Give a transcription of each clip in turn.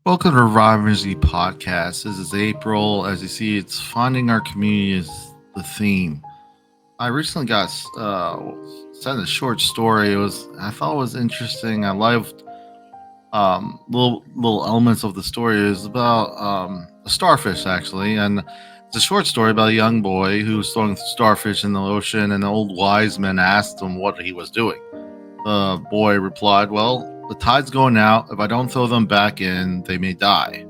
Welcome to Revive Ministries Podcast. This is April. As you see, it's finding our community is the theme. I recently got sent a short story. I thought it was interesting. I loved little elements of the story. It was about a starfish actually, and it's a short story about a young boy who was throwing starfish in the ocean, and the old wise man asked him what he was doing. The boy replied, "Well, the tide's going out. If I don't throw them back in, they may die."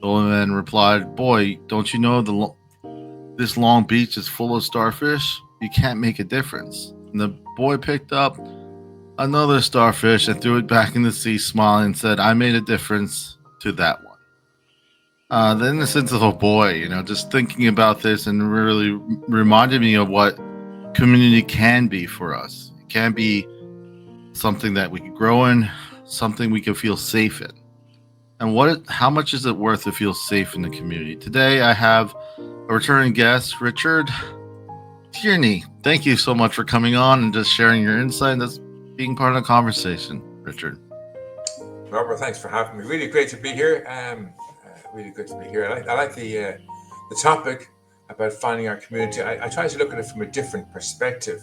The old man replied, "Boy, don't you know this long beach is full of starfish? You can't make a difference." And the boy picked up another starfish and threw it back in the sea, smiling, and said, "I made a difference to that one." The innocence of a boy, just thinking about this and really reminded me of what community can be for us. It can be something that we can grow in, something we can feel safe in. And how much is it worth to feel safe in the community? Today I have a returning guest, Richard Tierney. Thank you so much for coming on and just sharing your insight and just being part of the conversation, Richard. Robert, thanks for having me. Really great to be here. Really good to be here. I like the topic about finding our community. I try to look at it from a different perspective,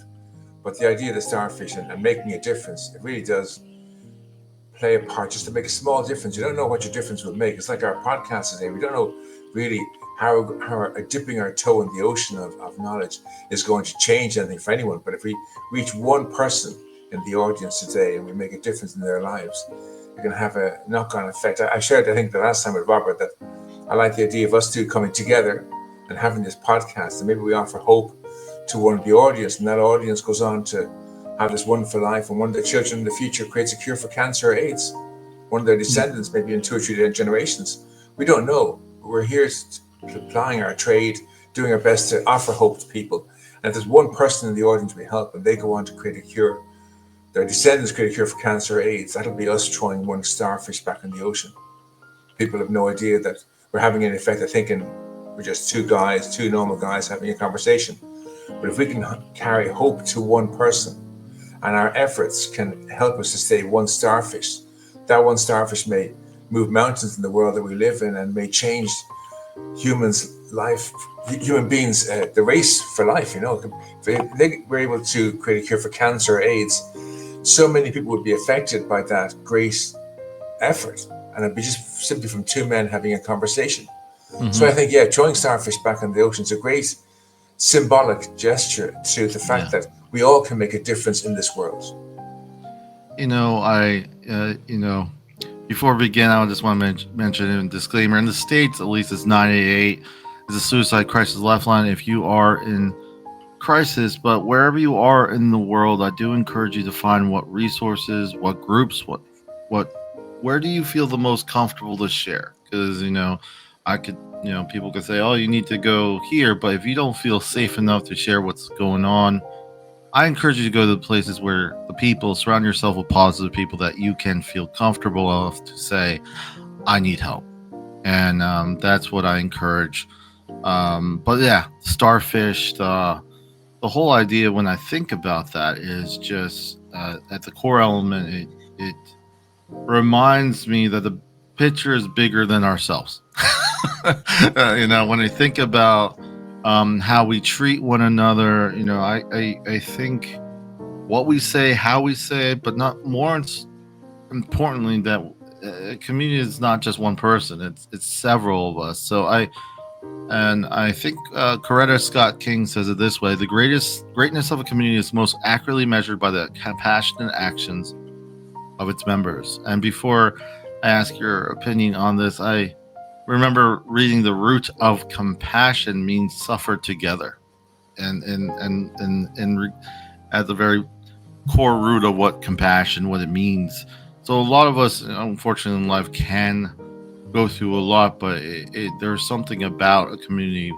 but the idea of the starfish and making a difference, it really does play a part, just to make a small difference. You don't know what your difference will make. It's like our podcast today. We don't know really how dipping our toe in the ocean of knowledge is going to change anything for anyone. But if we reach one person in the audience today and we make a difference in their lives, we're going to have a knock-on effect. I shared, I think, the last time with Robert that I like the idea of us two coming together and having this podcast, and maybe we offer hope to one of the audience, and that audience goes on to have this wonderful life, and one of their children in the future creates a cure for cancer or AIDS. One of their descendants, maybe in 2 or 3 generations. We don't know. We're here applying our trade, doing our best to offer hope to people. And if there's one person in the audience we help and they go on to create a cure, their descendants create a cure for cancer or AIDS, that'll be us throwing one starfish back in the ocean. People have no idea that we're having an effect of thinking we're just two normal guys having a conversation. But if we can carry hope to one person, and our efforts can help us to stay one starfish, that one starfish may move mountains in the world that we live in and may change human beings, the race for life. If they were able to create a cure for cancer or AIDS, so many people would be affected by that great effort. And it'd be just simply from 2 men having a conversation. Mm-hmm. So I think, throwing starfish back in the ocean is a great symbolic gesture to the fact that we all can make a difference in this world. Before we begin, I just want to mention a disclaimer. In the States, at least, it's 988 is a suicide crisis lifeline if you are in crisis. But wherever you are in the world, I do encourage you to find what resources, what groups, where do you feel the most comfortable to share? Because, people could say, "Oh, you need to go here," but if you don't feel safe enough to share what's going on, I encourage you to go to the places where surround yourself with positive people that you can feel comfortable enough to say, "I need help." And that's what I encourage. Starfish, the whole idea when I think about that is just at the core element, it reminds me that the picture is bigger than ourselves. When I think about how we treat one another, I think what we say, how we say it, but not more importantly, that a community is not just one person; it's several of us. So I think Coretta Scott King says it this way: the greatness of a community is most accurately measured by the compassionate actions of its members. And before I ask your opinion on this, I remember reading the root of compassion means suffer together, and at the very core root of what compassion, what it means. So a lot of us, unfortunately, in life can go through a lot, but there's something about a community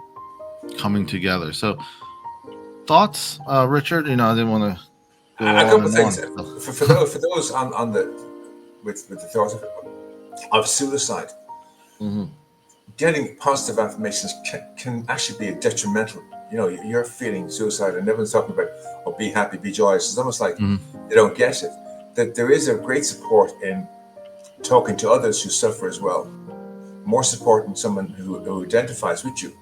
coming together. So thoughts, Richard? I didn't want to go on. A couple of things for those on with the thought of suicide. Mm-hmm. Getting positive affirmations can actually be detrimental. You're feeling suicide and everyone's talking about, be happy, be joyous. It's almost like they don't get it. That there is a great support in talking to others who suffer as well. more support than someone who identifies with you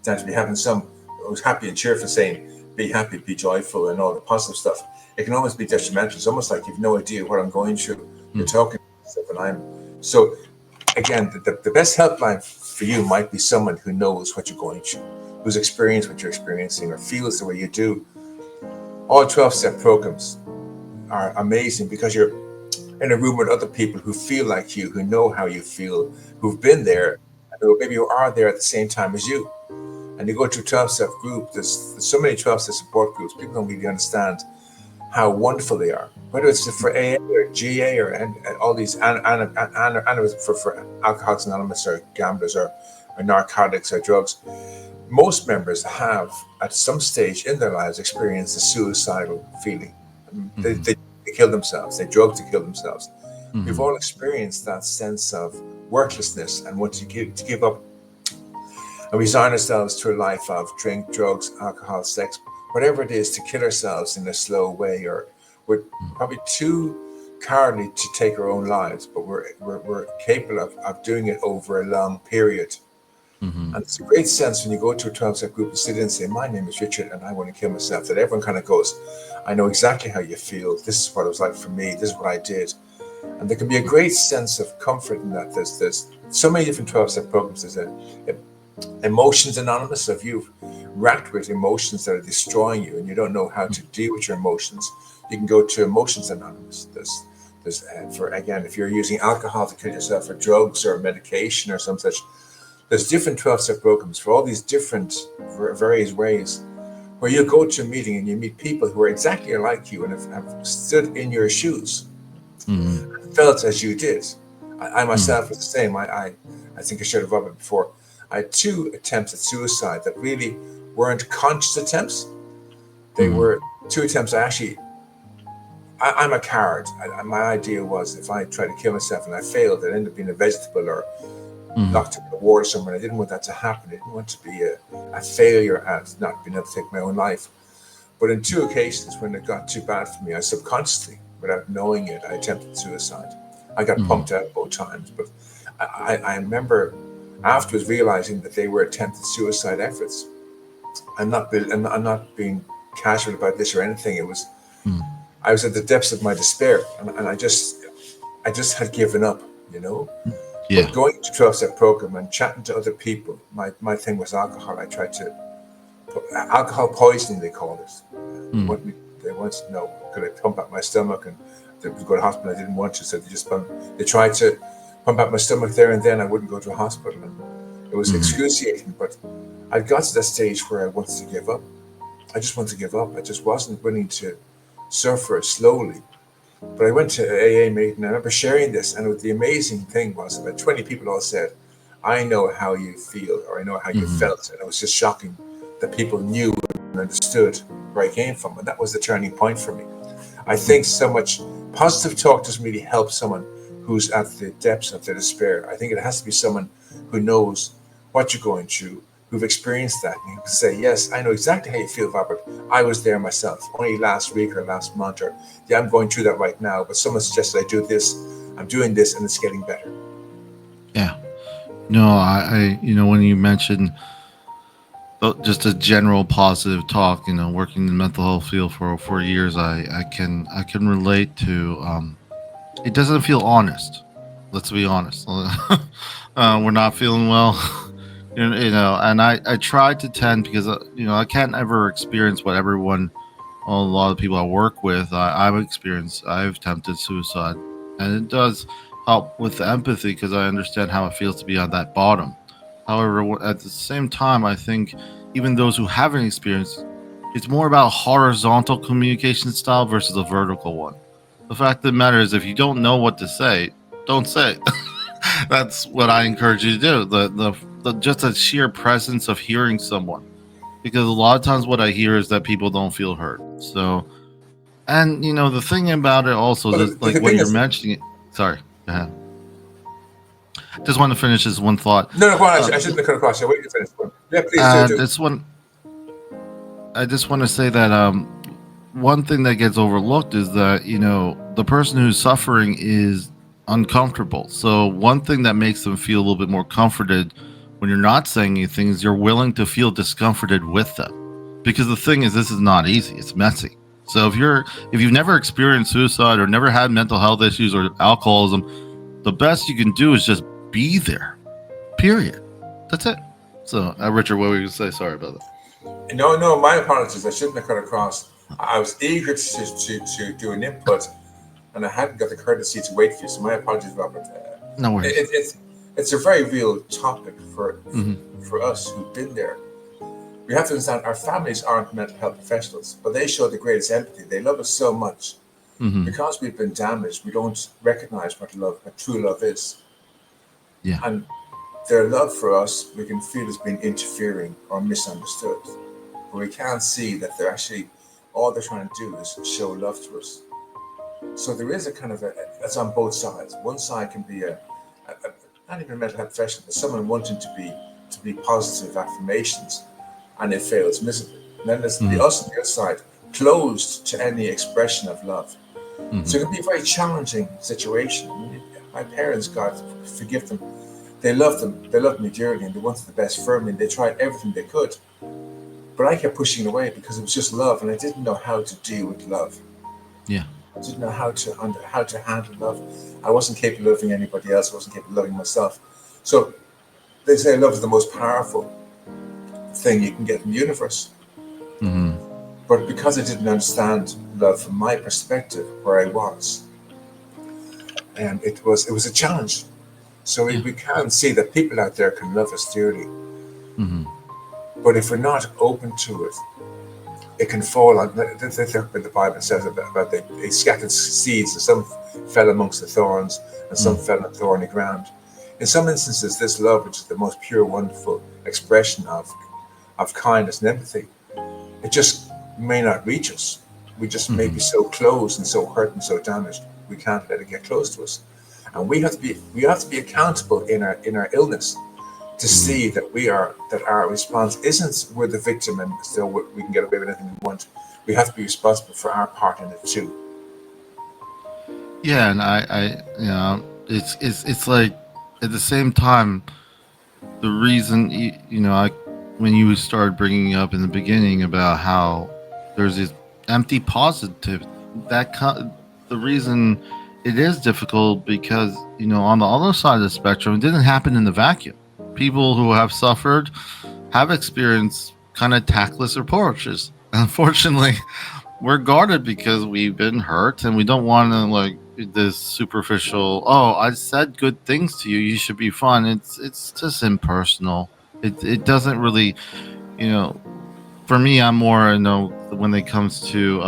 than to be having some who's happy and cheerful saying, be happy, be joyful, and all the positive stuff. It can almost be detrimental. It's almost like you've no idea what I'm going through. You're talking stuff, and I'm so. Again, the best helpline for you might be someone who knows what you're going through, who's experienced what you're experiencing, or feels the way you do. All 12-step programs are amazing because you're in a room with other people who feel like you, who know how you feel, who've been there, and who maybe you are there at the same time as you. And you go to a 12-step group, there's so many 12-step support groups, people don't really understand how wonderful they are. Whether it's for AA or GA or and all these for Alcoholics Anonymous or gamblers or narcotics or drugs, most members have at some stage in their lives experienced a suicidal feeling. They kill themselves, they drug to kill themselves. We've all experienced that sense of worthlessness and want to give up and resign ourselves to a life of drink, drugs, alcohol, sex, whatever it is, to kill ourselves in a slow way, or we're probably too cowardly to take our own lives, but we're capable of doing it over a long period. And it's a great sense when you go to a 12-step group and sit in and say, my name is Richard and I want to kill myself, that everyone kind of goes, I know exactly how you feel. This is what it was like for me. This is what I did. And there can be a great sense of comfort in that. There's so many different 12-step programs. There's Emotions Anonymous. So if you've racked with emotions that are destroying you and you don't know how to deal with your emotions, you can go to Emotions Anonymous. There's for, again, if you're using alcohol to kill yourself, or drugs or medication or some such, there's different 12-step programs for all these different various ways where you go to a meeting and you meet people who are exactly like you and have stood in your shoes, felt as you did. I myself was the same. I think I shared about it before. I had 2 attempts at suicide that really weren't conscious attempts. They were 2 attempts. I'm a coward. My idea was if I tried to kill myself and I failed, I'd end up being a vegetable or locked in the water somewhere. I didn't want that to happen. I didn't want to be a failure at not being able to take my own life. But in 2 occasions when it got too bad for me, I subconsciously, without knowing it, I attempted suicide. I got pumped out both times, but I remember afterwards realizing that they were attempted suicide efforts. I'm not being casual about this or anything. It was I was at the depths of my despair, and I just had given up, you know. Yeah. But going to 12-step program and chatting to other people, my thing was alcohol. I tried to alcohol poisoning, they called it. They wanted to know, could I pump out my stomach, and they would go to hospital. I didn't want to, so they tried to pump out my stomach there and then. I wouldn't go to a hospital, and it was excruciating. But I got to that stage where I wanted to give up. I just wanted to give up. I just wasn't willing to suffer slowly. But I went to an AA meeting, and I remember sharing this, and the amazing thing was about 20 people all said, I know how you feel, or I know how you felt. And it was just shocking that people knew and understood where I came from. And that was the turning point for me. I think so much positive talk doesn't really help someone who's at the depths of their despair. I think it has to be someone who knows what you're going through, who've experienced that, and you can say, yes, I know exactly how you feel, Robert. I was there myself, only last week or last month, or yeah, I'm going through that right now, but someone suggested I do this, I'm doing this, and it's getting better. Yeah. No, I when you mentioned just a general positive talk, working in the mental health field for years, I can relate to. It doesn't feel honest. Let's be honest. We're not feeling well, and I try to tend, because I can't ever experience what a lot of people I work with. I've attempted suicide, and it does help with the empathy because I understand how it feels to be on that bottom. However, at the same time, I think even those who haven't experienced, it's more about horizontal communication style versus a vertical one. The fact of the matter is, if you don't know what to say, don't say. That's what I encourage you to do. The just a sheer presence of hearing someone, because a lot of times what I hear is that people don't feel heard. So, and the thing about it also, Well, just like the what thing you're is, mentioning. Sorry, go ahead. Just want to finish this one thought. no, go on. I shouldn't have cut across you. Wait to finish. Yeah, please do. This one, I just want to say that one thing that gets overlooked is that the person who's suffering is uncomfortable. So one thing that makes them feel a little bit more comforted when you're not saying anything is you're willing to feel discomforted with them. Because the thing is, this is not easy. It's messy. So if you've never experienced suicide or never had mental health issues or alcoholism, the best you can do is just be there. Period. That's it. So, Richard, what were you going to say? Sorry about that. No, my apologies. I shouldn't have cut across. I was eager to do an input, and I hadn't got the courtesy to wait for you. So my apologies, Robert. No worries. It's a very real topic for us who've been there. We have to understand our families aren't mental health professionals, but they show the greatest empathy. They love us so much. Because we've been damaged, we don't recognize what true love is. Yeah. And their love for us, we can feel as being interfering or misunderstood. But we can't see that they're actually, all they're trying to do is show love to us. So there is a kind of that's on both sides. One side can be not even a mental health professional, but someone wanting to be positive affirmations, and it fails miserably. And then there's the us on the other side, closed to any expression of love. So it can be a very challenging situation. My parents, God forgive them, they loved me dearly, and they wanted the best for me, and they tried everything they could. But I kept pushing it away because it was just love, and I didn't know how to deal with love. Yeah. I didn't know how to handle love. I wasn't capable of loving anybody else. I wasn't capable of loving myself. So they say love is the most powerful thing you can get in the universe. But because I didn't understand love from my perspective, where I was, and it was a challenge. So we can see that people out there can love us dearly. But if we're not open to it, it can fall on. The Bible says about they scattered seeds, and some fell amongst the thorns, and some fell on thorny ground. In some instances, this love, which is the most pure, wonderful expression of kindness and empathy, it just may not reach us. We just may be so closed and so hurt and so damaged, we can't let it get close to us. And we have to be accountable in our illness to see that our response isn't we're the victim and still we can get away with anything we want. We have to be responsible for our part in it too. Yeah, and I it's like at the same time, the reason when you started bringing up in the beginning about how there's this empty positive, the reason it is difficult because on the other side of the spectrum, it didn't happen in the vacuum. People who have suffered have experienced kind of tactless approaches. Unfortunately, we're guarded because we've been hurt, and we don't want to this superficial. Oh, I said good things to you. You should be fine. It's just impersonal. It doesn't really, For me, I'm more when it comes to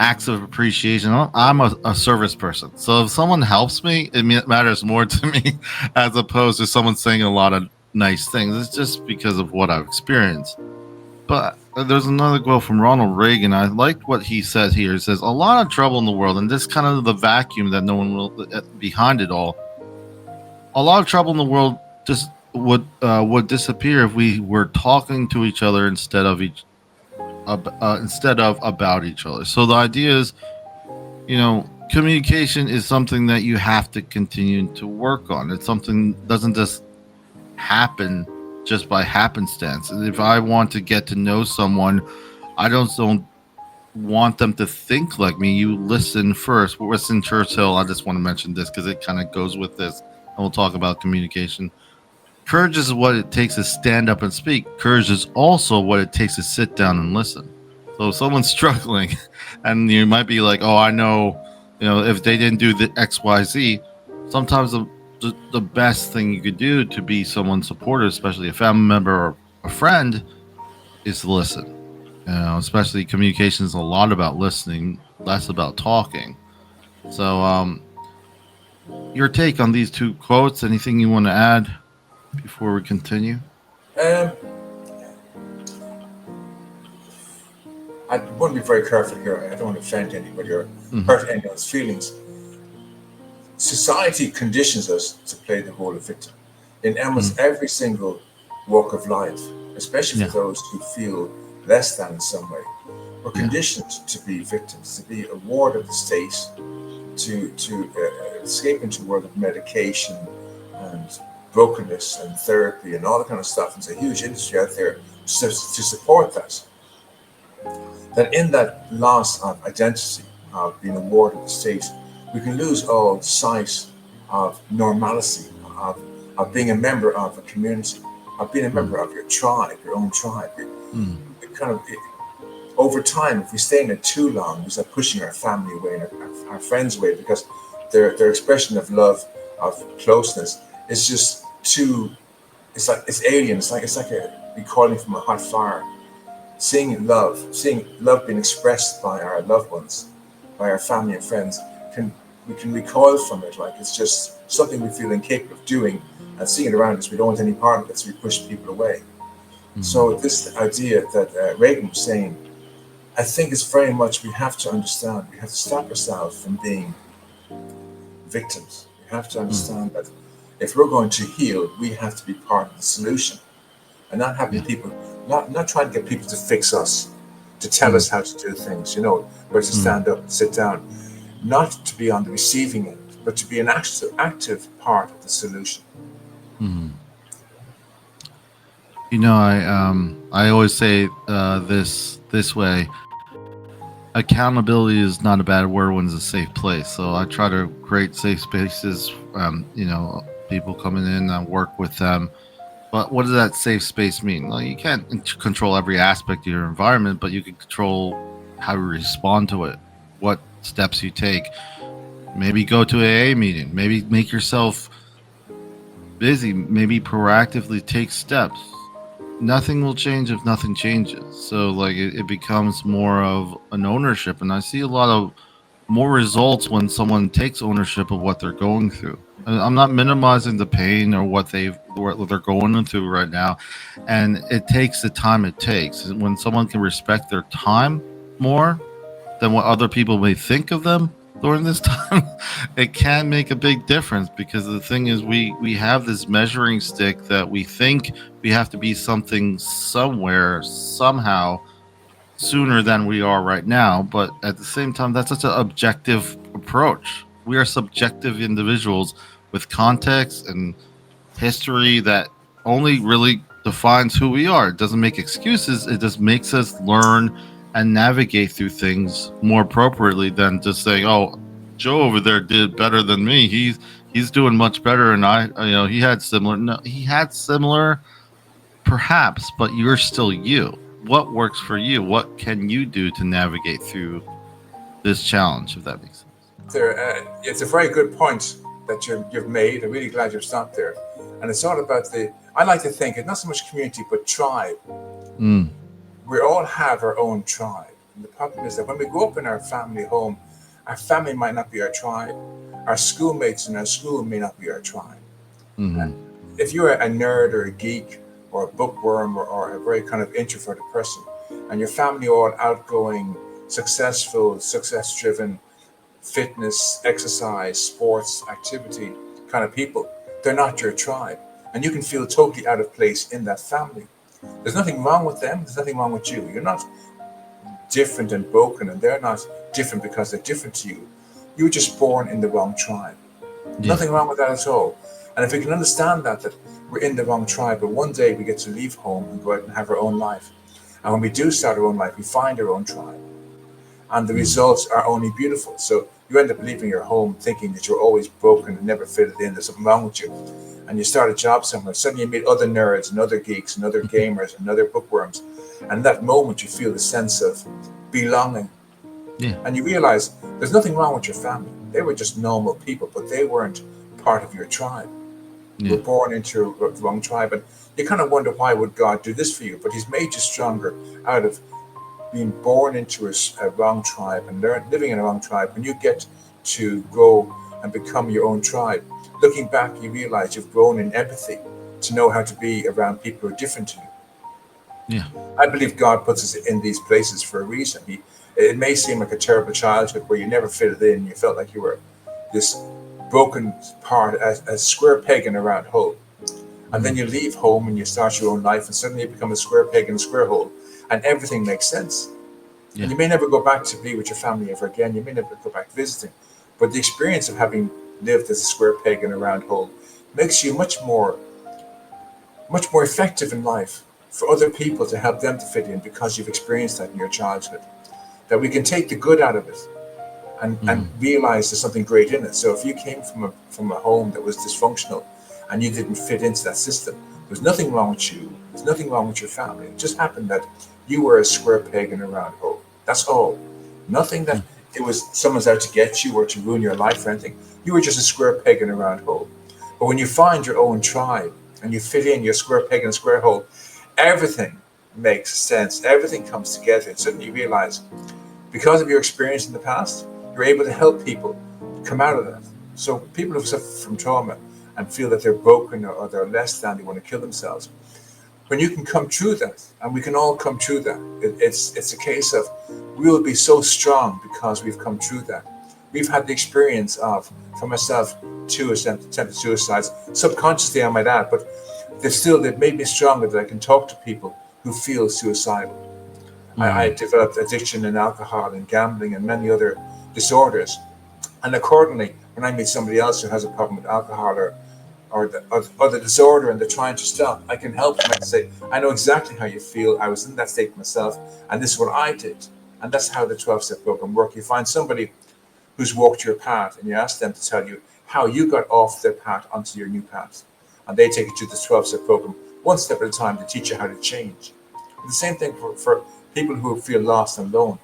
acts of appreciation. I'm a service person, so if someone helps me, it matters more to me as opposed to someone saying a lot of nice things. It's just because of what I've experienced. But there's another quote from Ronald Reagan. I liked what he said here. He says, "A lot of trouble in the world, and this kind of the vacuum that no one will behind it all. A lot of trouble in the world just would disappear if we were talking to each other instead of about each other." So the idea is, communication is something that you have to continue to work on. It's something that doesn't just happen just by happenstance. And if I want to get to know someone, I don't want them to think like me. You listen first. Winston Churchill, I just want to mention this because it kind of goes with this, and we'll talk about communication. Courage is what it takes to stand up and speak. Courage is also what it takes to sit down and listen. So if someone's struggling and you might be like, oh, I know, if they didn't do the XYZ, sometimes the best thing you could do to be someone supportive, especially a family member or a friend, is to listen. Especially communication is a lot about listening, less about talking. So your take on these two quotes, anything you want to add before we continue? I want to be very careful here. I don't want to offend anybody or hurt anyone's feelings. Society conditions us to play the role of victim in almost every single walk of life, especially for those who feel less than in some way. We're conditioned to be victims, to be a ward of the state, to escape into the world of medication and brokenness and therapy and all that kind of stuff. There's a huge industry out there to support that. That in that loss of identity, of being a ward of the state, we can lose all sight of normalcy, of being a member of a community, of being a member of your tribe, your own tribe. It kind of, over time, if we stay in it too long, we start pushing our family away and our friends away, because their expression of love, of closeness, is just too. It's alien. It's like recoiling from a hot fire. Seeing love being expressed by our loved ones, by our family and friends, we can recoil from it like it's just something we feel incapable of doing, and seeing it around us, we don't want any part of it, so we push people away. So this idea that Reagan was saying, I think is very much, we have to understand, we have to stop ourselves from being victims. We have to understand that if we're going to heal, we have to be part of the solution, and not having people, not trying to get people to fix us, to tell us how to do things, where to stand up, sit down, not to be on the receiving end, but to be an active part of the solution. I always say this way: accountability is not a bad word when it's a safe place. So I try to create safe spaces. People coming in and work with them. But what does that safe space mean? Well, you can't control every aspect of your environment, but you can control how you respond to it, what steps you take. Maybe go to an AA meeting. Maybe make yourself busy. Maybe proactively take steps. Nothing will change if nothing changes. So it becomes more of an ownership. And I see a lot of more results when someone takes ownership of what they're going through. I'm not minimizing the pain or what they're going through right now, and it takes the time it takes. When someone can respect their time more than what other people may think of them during this time, it can make a big difference. Because the thing is, we have this measuring stick that we think we have to be something somewhere somehow sooner than we are right now, but at the same time, that's such an objective approach. We are subjective individuals with context and history that only really defines who we are. It doesn't make excuses. It just makes us learn and navigate through things more appropriately than just saying, "Oh, Joe over there did better than me. He's doing much better, and he had similar." No, he had similar, perhaps, but you're still you. What works for you? What can you do to navigate through this challenge, if that makes sense? It's a very good point that you've made. I'm really glad you've stopped there. And it's all about I like to think it's not so much community, but tribe. We all have our own tribe. And the problem is that when we grow up in our family home, our family might not be our tribe. Our schoolmates in our school may not be our tribe. If you're a nerd or a geek or a bookworm or a very kind of introverted person, and your family are all outgoing, successful, success-driven, fitness, exercise, sports, activity kind of people, they're not your tribe. And you can feel totally out of place in that family. There's nothing wrong with them. There's nothing wrong with you. You're not different and broken, and they're not different because they're different to you. You were just born in the wrong tribe. Nothing wrong with that at all. And if we can understand that we're in the wrong tribe, but one day we get to leave home and go out and have our own life. And when we do start our own life, we find our own tribe. And the results are only beautiful. So you end up leaving your home thinking that you're always broken and never fitted in. There's something wrong with you. And you start a job somewhere. Suddenly you meet other nerds and other geeks and other gamers and other bookworms. And in that moment, you feel the sense of belonging. And you realize there's nothing wrong with your family. They were just normal people, but they weren't part of your tribe. You were born into the wrong tribe. And you kind of wonder, why would God do this for you? But he's made you stronger out of being born into a wrong tribe and living in a wrong tribe. When you get to go and become your own tribe, looking back, you realize you've grown in empathy to know how to be around people who are different to you. I believe God puts us in these places for a reason. It may seem like a terrible childhood where you never fitted in. You felt like you were this broken part, a square peg in a round hole. And then you leave home and you start your own life, and suddenly you become a square peg in a square hole, and everything makes sense. And you may never go back to be with your family ever again. You may never go back visiting. But the experience of having lived as a square peg in a round hole, makes you much more effective in life for other people to help them to fit in because you've experienced that in your childhood. That we can take the good out of it and realize there's something great in it. So if you came from a home that was dysfunctional and you didn't fit into that system, there's nothing wrong with you. There's nothing wrong with your family. It just happened that you were a square peg in a round hole. That's all. Nothing that it was someone's out to get you or to ruin your life or anything. You were just a square peg in a round hole. But when you find your own tribe and you fit in your square peg in a square hole, everything makes sense. Everything comes together. And suddenly you realize, because of your experience in the past, you're able to help people come out of that. So people who suffer from trauma and feel that they're broken or they're less than, they want to kill themselves. When you can come through that, and we can all come through that, it's a case of we will be so strong because we've come through that. We've had the experience of, for myself, 2 attempted suicides, subconsciously I might add, but they've made me stronger that I can talk to people who feel suicidal. I developed addiction in alcohol and gambling and many other disorders. And accordingly, when I meet somebody else who has a problem with alcohol or the disorder and they're trying to stop, I can help them. I can say, I know exactly how you feel. I was in that state myself, and this is what I did. And that's how the 12-step program works. You find somebody who's walked your path, and you ask them to tell you how you got off their path onto your new path. And they take you to the 12-step program, one step at a time, to teach you how to change. And the same thing for people who feel lost and alone.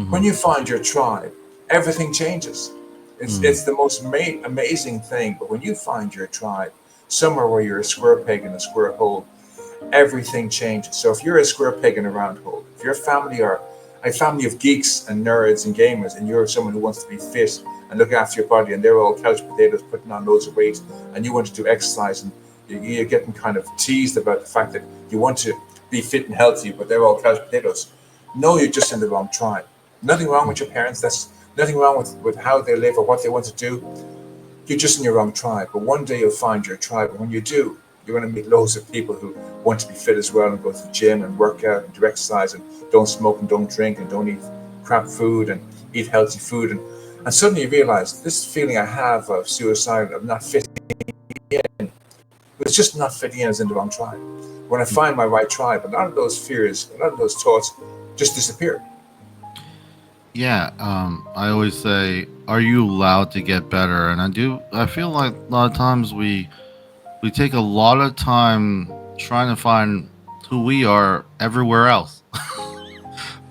When you find your tribe, everything changes. It's the most amazing thing. But when you find your tribe, somewhere where you're a square peg in a square hole, everything changes. So if you're a square peg in a round hole, if your family are a family of geeks and nerds and gamers, and you're someone who wants to be fit and look after your body, and they're all couch potatoes putting on loads of weight, and you want to do exercise, and you're getting kind of teased about the fact that you want to be fit and healthy, but they're all couch potatoes. No, you're just in the wrong tribe. Nothing wrong with your parents. That's nothing wrong with how they live or what they want to do. You're just in your wrong tribe. But one day you'll find your tribe. And when you do, you're going to meet loads of people who want to be fit as well and go to the gym and work out and do exercise and don't smoke and don't drink and don't eat crap food and eat healthy food. And suddenly you realize this feeling I have of suicide, of not fitting in, it's just not fitting in, is in the wrong tribe. When I find my right tribe, a lot of those fears, a lot of those thoughts just disappear. Yeah, I always say, are you allowed to get better? And I feel like a lot of times we take a lot of time trying to find who we are everywhere else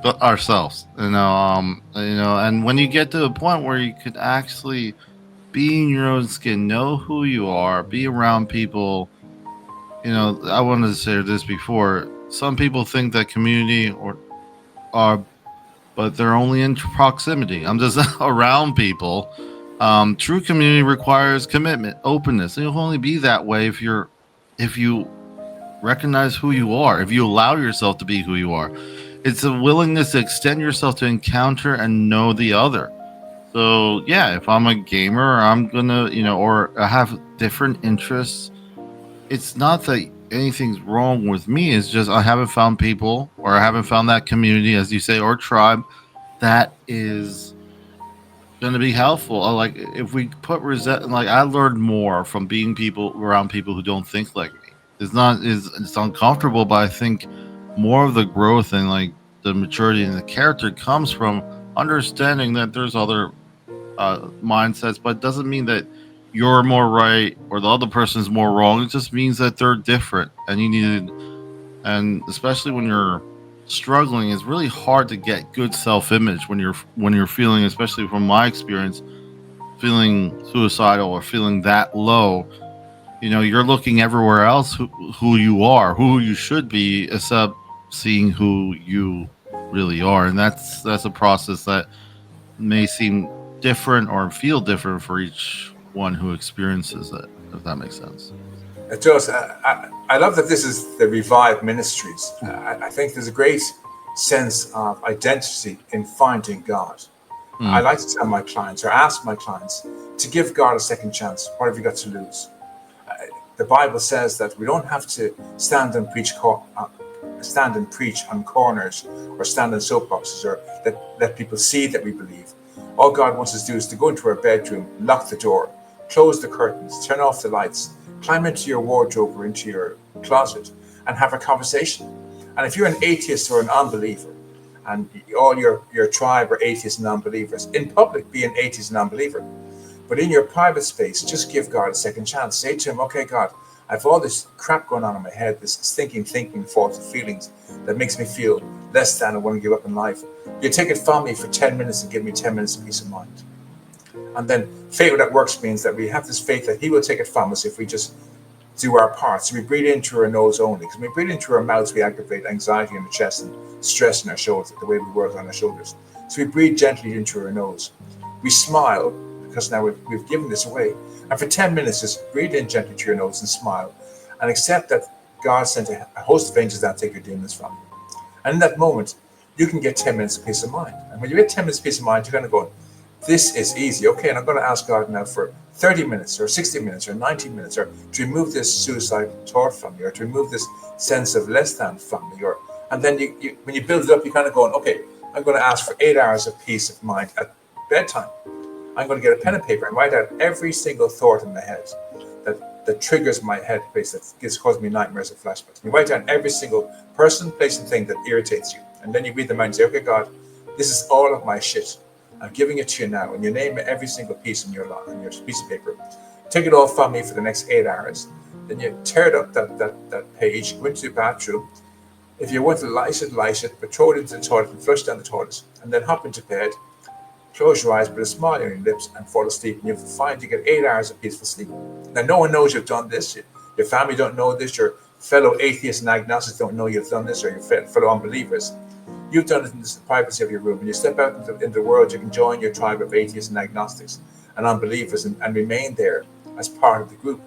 but ourselves. And when you get to a point where you could actually be in your own skin, know who you are, be around people. I wanted to say this before. Some people think that community are, but they're only in proximity. I'm just around people. True community requires commitment, openness. And you'll only be that way if you recognize who you are, if you allow yourself to be who you are. It's a willingness to extend yourself to encounter and know the other. So yeah, if I'm a gamer, I'm gonna, or I have different interests. It's not that anything's wrong with me. It's just I haven't found people, or I haven't found that community, as you say, or tribe that is going to be helpful. Like if we put like I learned more from being around people who don't think like me. It's uncomfortable, but I think more of the growth and like the maturity and the character comes from understanding that there's other mindsets, but it doesn't mean that you're more right or the other person's more wrong. It just means that they're different, and especially when you're struggling, it's really hard to get good self-image when you're feeling, especially from my experience, feeling suicidal or feeling that low. You're looking everywhere else who you are, who you should be, except seeing who you really are. And that's a process that may seem different or feel different for each one who experiences it, if that makes sense. It does. I love that this is the Revive Ministries. I think there's a great sense of identity in finding God. I like to tell my clients, or ask my clients, to give God a second chance. What have you got to lose? The Bible says that we don't have to stand and preach on corners or stand in soapboxes or let people see that we believe. All God wants us to do is to go into our bedroom, lock the door, close the curtains, turn off the lights, climb into your wardrobe or into your closet and have a conversation. And if you're an atheist or an unbeliever, and all your tribe are atheists and unbelievers, in public be an atheist and unbeliever. But in your private space, just give God a second chance. Say to him, okay, God, I have all this crap going on in my head, this thinking, thoughts and feelings that makes me feel less than I want to give up in life. You take it from me for 10 minutes and give me 10 minutes of peace of mind. And then faith that works means that we have this faith that he will take it from us if we just do our part. So we breathe in through our nose only. Because when we breathe in through our mouths, we activate anxiety in the chest and stress in our shoulders, the way we work on our shoulders. So we breathe gently in through our nose. We smile, because now we've given this away. And for 10 minutes, just breathe in gently through your nose and smile. And accept that God sent a host of angels that take your demons from you. And in that moment, you can get 10 minutes of peace of mind. And when you get 10 minutes of peace of mind, you're going to go, this is easy. Okay, and I'm going to ask God now for 30 minutes or 60 minutes or 90 minutes, or to remove this suicidal thought from you, or to remove this sense of less than from you. And then you when you build it up, you're kind of going, okay, I'm going to ask for 8 hours of peace of mind at bedtime. I'm going to get a pen and paper and write out every single thought in my head that triggers my head place, that causes me nightmares or flashbacks. You write down every single person, place, and thing that irritates you. And then you read them out and say, okay, God, this is all of my shit. I'm giving it to you now. And you name every single piece on your piece of paper. Take it all from me for the next 8 hours. Then you tear up that page, go into the bathroom. If you want to light it, but throw it into the toilet and flush down the toilet. And then hop into bed, close your eyes, put a smile on your lips, and fall asleep. And you'll find you get 8 hours of peaceful sleep. Now, no one knows you've done this. Your family don't know this. Your fellow atheists and agnostics don't know you've done this, or your fellow unbelievers. You've done it in the privacy of your room. When you step out into the world, you can join your tribe of atheists and agnostics and unbelievers and remain there as part of the group.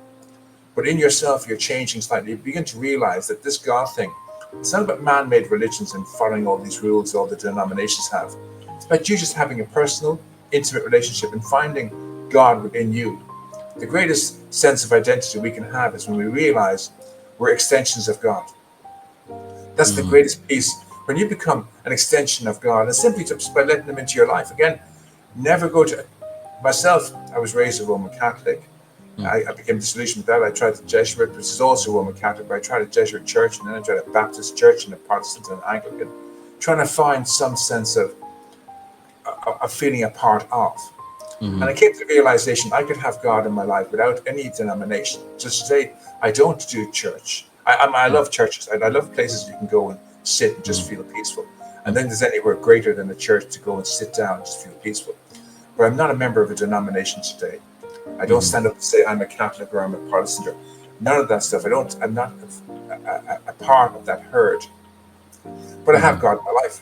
But in yourself, you're changing slightly. You begin to realize that this God thing, it's not about man-made religions and following all these rules all the denominations have. It's about you just having a personal, intimate relationship and finding God within you. The greatest sense of identity we can have is when we realize we're extensions of God. That's the greatest peace. When you become an extension of God, and simply just by letting him into your life. Again, never go to... Myself, I was raised a Roman Catholic. I became disillusioned with that. I tried the Jesuit, which is also Roman Catholic, but I tried a Jesuit church, and then I tried a Baptist church and a Protestant and an Anglican, trying to find some sense of feeling a part of. And I came to the realization I could have God in my life without any denomination. Just to say, I don't do church. I love churches. I love places you can go and sit and just feel peaceful. And then there's anywhere greater than the church to go and sit down and just feel peaceful. But I'm not a member of a denomination today. I don't stand up and say I'm a Catholic or I'm a Protestant or none of that stuff. I'm not a part of that herd. But I have God in my life.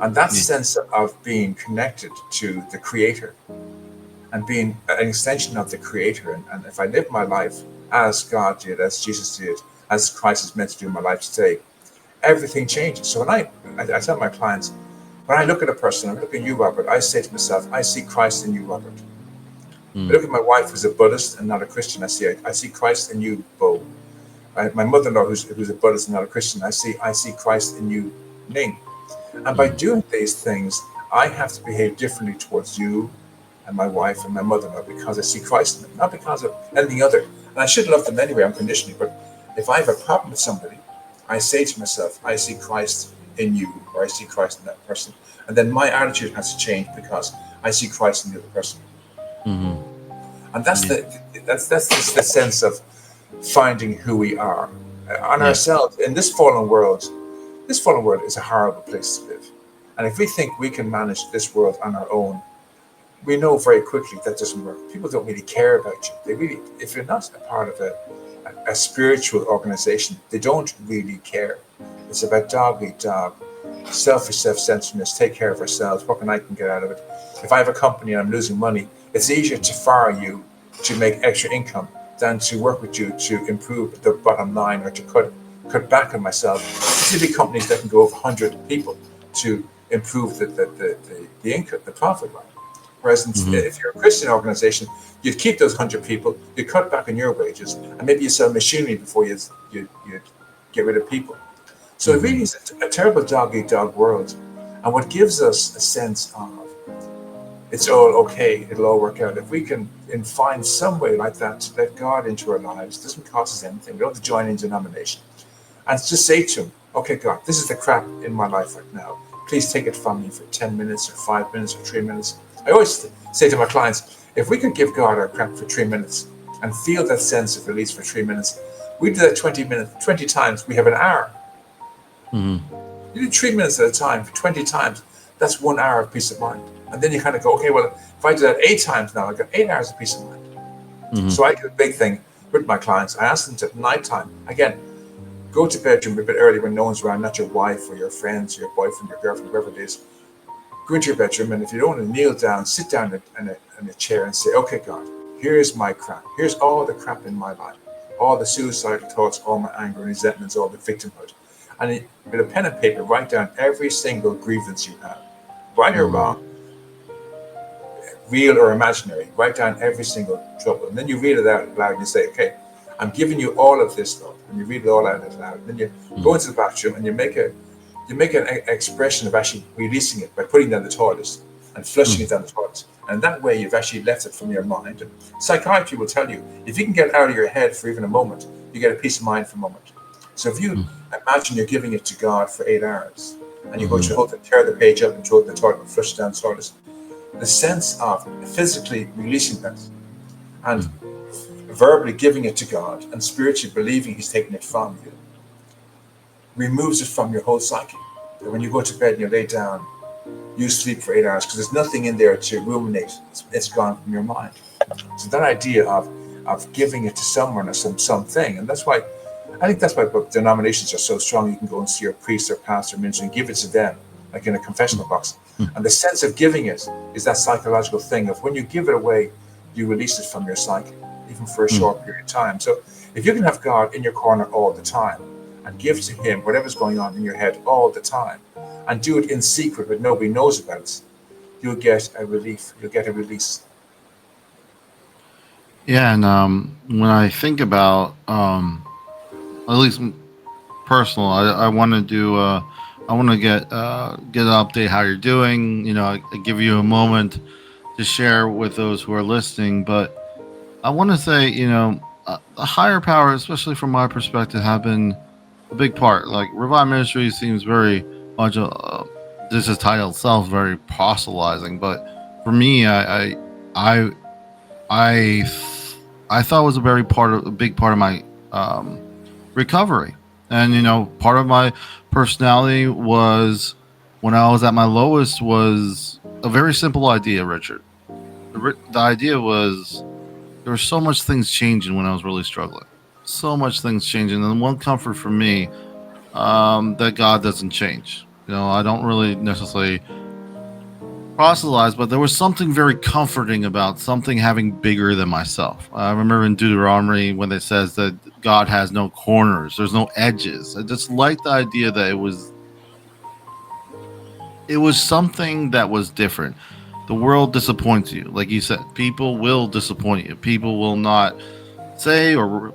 And that sense of being connected to the Creator and being an extension of the Creator. And if I live my life as God did, as Jesus did, as Christ is meant to do in my life today, everything changes. So when I tell my clients, when I look at a person, I look at you, Robert, I say to myself, I see Christ in you, Robert. I look at my wife, who's a Buddhist and not a Christian. I see Christ in you, Bo. My mother-in-law, who's a Buddhist and not a Christian, I see Christ in you, Ning. And by doing these things, I have to behave differently towards you and my wife and my mother-in-law because I see Christ in them, not because of anything other. And I should love them anyway, unconditionally. But if I have a problem with somebody, I say to myself, I see Christ in you, or I see Christ in that person. And then my attitude has to change because I see Christ in the other person. And that's the sense of finding who we are on ourselves in this fallen world. This fallen world is a horrible place to live. And if we think we can manage this world on our own, we know very quickly that doesn't work. People don't really care about you. If you're not a part of a spiritual organization, they don't really care. It's about dog eat dog, selfish self-centeredness, take care of ourselves, what can I get out of it? If I have a company and I'm losing money, it's easier to fire you to make extra income than to work with you to improve the bottom line or to cut back on myself. There's big companies that can go over 100 people to improve the income, the profit line. Whereas if you're a Christian organization, you'd keep those 100 people, you cut back on your wages, and maybe you sell machinery before you get rid of people. So it really is a terrible dog-eat-dog world. And what gives us a sense of it's all okay, it'll all work out. If we can find some way like that to let God into our lives, it doesn't cost us anything. We don't have to join in denomination. And just say to him, okay, God, this is the crap in my life right now. Please take it from me for 10 minutes or 5 minutes or 3 minutes. I always say to my clients, if we could give God our crap for 3 minutes and feel that sense of release for 3 minutes, we do that 20 times, we have an hour. Mm-hmm. You do 3 minutes at a time for 20 times, that's 1 hour of peace of mind. And then you kind of go, okay, well, if I do that 8 times now, I've got 8 hours of peace of mind. Mm-hmm. So I do a big thing with my clients. I ask them to, at nighttime, again, go to bedroom a bit early when no one's around, not your wife or your friends, or your boyfriend, your girlfriend, whoever it is. Go into your bedroom, and if you don't want to kneel down, sit down in a chair and say, okay, God, here's my crap. Here's all the crap in my life. All the suicidal thoughts, all my anger and resentments, all the victimhood. And with a pen and paper, write down every single grievance you have. Right or wrong, real or imaginary. Write down every single trouble. And then you read it out loud and you say, okay, I'm giving you all of this stuff. And you read it all out loud. And then you go into the bathroom and you make an expression of actually releasing it by putting it down the toilet and flushing it down the toilet. And that way you've actually left it from your mind. And psychiatry will tell you, if you can get it out of your head for even a moment, you get a peace of mind for a moment. So if you imagine you're giving it to God for 8 hours and you go to hold and tear the page up and throw it in the toilet and flush it down the toilet, the sense of physically releasing that and verbally giving it to God and spiritually believing he's taking it from you removes it from your whole psyche. And when you go to bed and you lay down, you sleep for 8 hours because there's nothing in there to ruminate. It's gone from your mind. So that idea of giving it to someone or something, and that's why I think that's why denominations are so strong. You can go and see your priest or pastor, minister, and give it to them, like in a confessional box. And the sense of giving it is that psychological thing of when you give it away, you release it from your psyche, even for a short period of time. So if you can have God in your corner all the time and give to him whatever's going on in your head all the time and do it in secret but nobody knows about it, you'll get a relief. You'll get a release. Yeah, and when I think about, at least personal, I want to do, I want to get an update how you're doing. I give you a moment to share with those who are listening, but I want to say, the higher power, especially from my perspective, have been a big part. Like Revive Ministries seems very much, this is title itself very proselytizing, but for me, I I I thought it was a big part of my recovery. And part of my personality was when I was at my lowest was a very simple idea, Richard. The idea was there were so much things changing when I was really struggling. So much things changing, and one comfort for me, that God doesn't change. I don't really necessarily proselytize, but there was something very comforting about something having bigger than myself. I remember in Deuteronomy when it says that God has no corners, there's no edges. I just like the idea that it was something that was different. The world disappoints you, like you said. People will disappoint you. People will not say or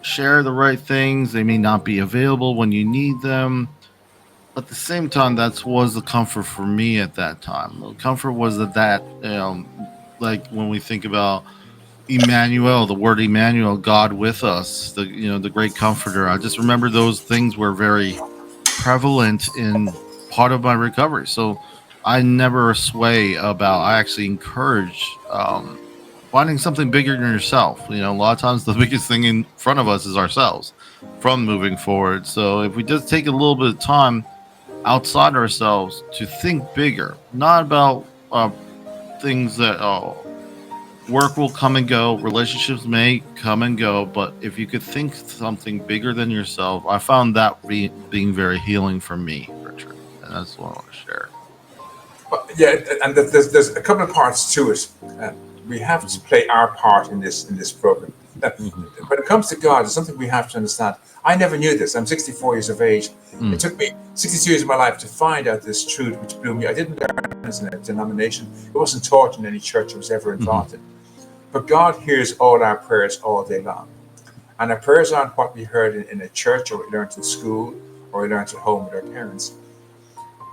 share the right things. They may not be available when you need them. At the same time, that was the comfort for me at that time. The comfort was like when we think about Emmanuel, the word Emmanuel, God with us, the great comforter. I just remember those things were very prevalent in part of my recovery. So I never sway about. I actually encourage finding something bigger than yourself. A lot of times the biggest thing in front of us is ourselves from moving forward. So if we just take a little bit of time outside ourselves to think bigger, not about things that work will come and go, relationships may come and go, but if you could think something bigger than yourself, I found that being very healing for me, Richard, and that's what I want to share. But yeah, and there's a couple of parts to it. We have to play our part in this program. When it comes to God, it's something we have to understand. I never knew this. I'm 64 years of age. It took me 62 years of my life to find out this truth, which blew me. I didn't learn this in a denomination. It wasn't taught in any church I was ever involved in. But God hears all our prayers all day long. And our prayers aren't what we heard in a church or we learned in school or we learned at home with our parents.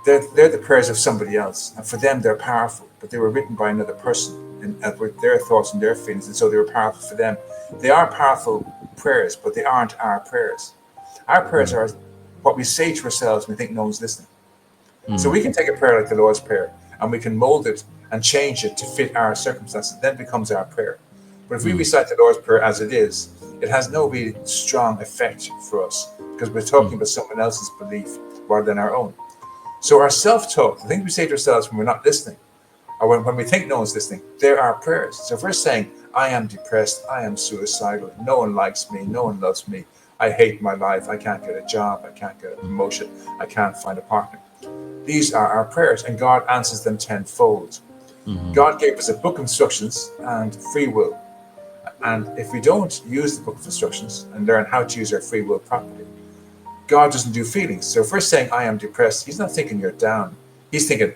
they're the prayers of somebody else, and for them they're powerful, but they were written by another person and with their thoughts and their feelings, and so they were powerful for them. They are powerful prayers, but they aren't our prayers. Our prayers are what we say to ourselves when we think no one's listening. So we can take a prayer like the Lord's Prayer and we can mold it and change it to fit our circumstances. Then it becomes our prayer. But if we recite the Lord's Prayer as it is, it has no really strong effect for us because we're talking about someone else's belief rather than our own. So our self-talk, the things we say to ourselves when we're not listening, or when we think no one's listening, they're our prayers. So if we're saying, I am depressed, I am suicidal, no one likes me, no one loves me, I hate my life, I can't get a job, I can't get a promotion, I can't find a partner. These are our prayers, and God answers them tenfold. God gave us a book of instructions and free will. And if we don't use the book of instructions and learn how to use our free will properly, God doesn't do feelings. So if we're saying, I am depressed, he's not thinking you're down. He's thinking,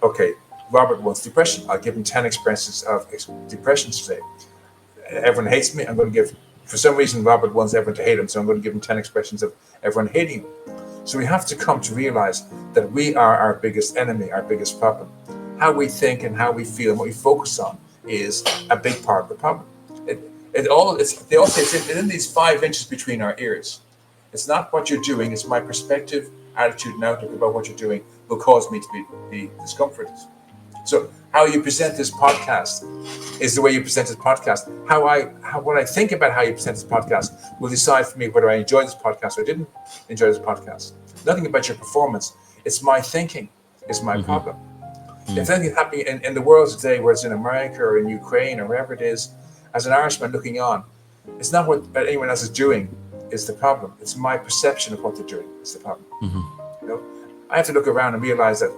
okay, Robert wants depression. I'll give him 10 experiences of depression today. Everyone hates me. I'm going to give, for some reason, Robert wants everyone to hate him. So I'm going to give him 10 expressions of everyone hating him. So we have to come to realize that we are our biggest enemy, our biggest problem. How we think and how we feel and what we focus on is a big part of the problem. They all say it's in these 5 inches between our ears. It's not what you're doing, it's my perspective, attitude, and outlook about what you're doing will cause me to be discomforted. So how you present this podcast is the way you present this podcast. What I think about how you present this podcast will decide for me whether I enjoy this podcast or didn't enjoy this podcast. Nothing about your performance. It's my thinking is my problem. If anything happening in the world today, whether it's in America or in Ukraine or wherever it is, as an Irishman looking on, it's not what anyone else is doing is the problem. It's my perception of what they're doing is the problem. You know, I have to look around and realize that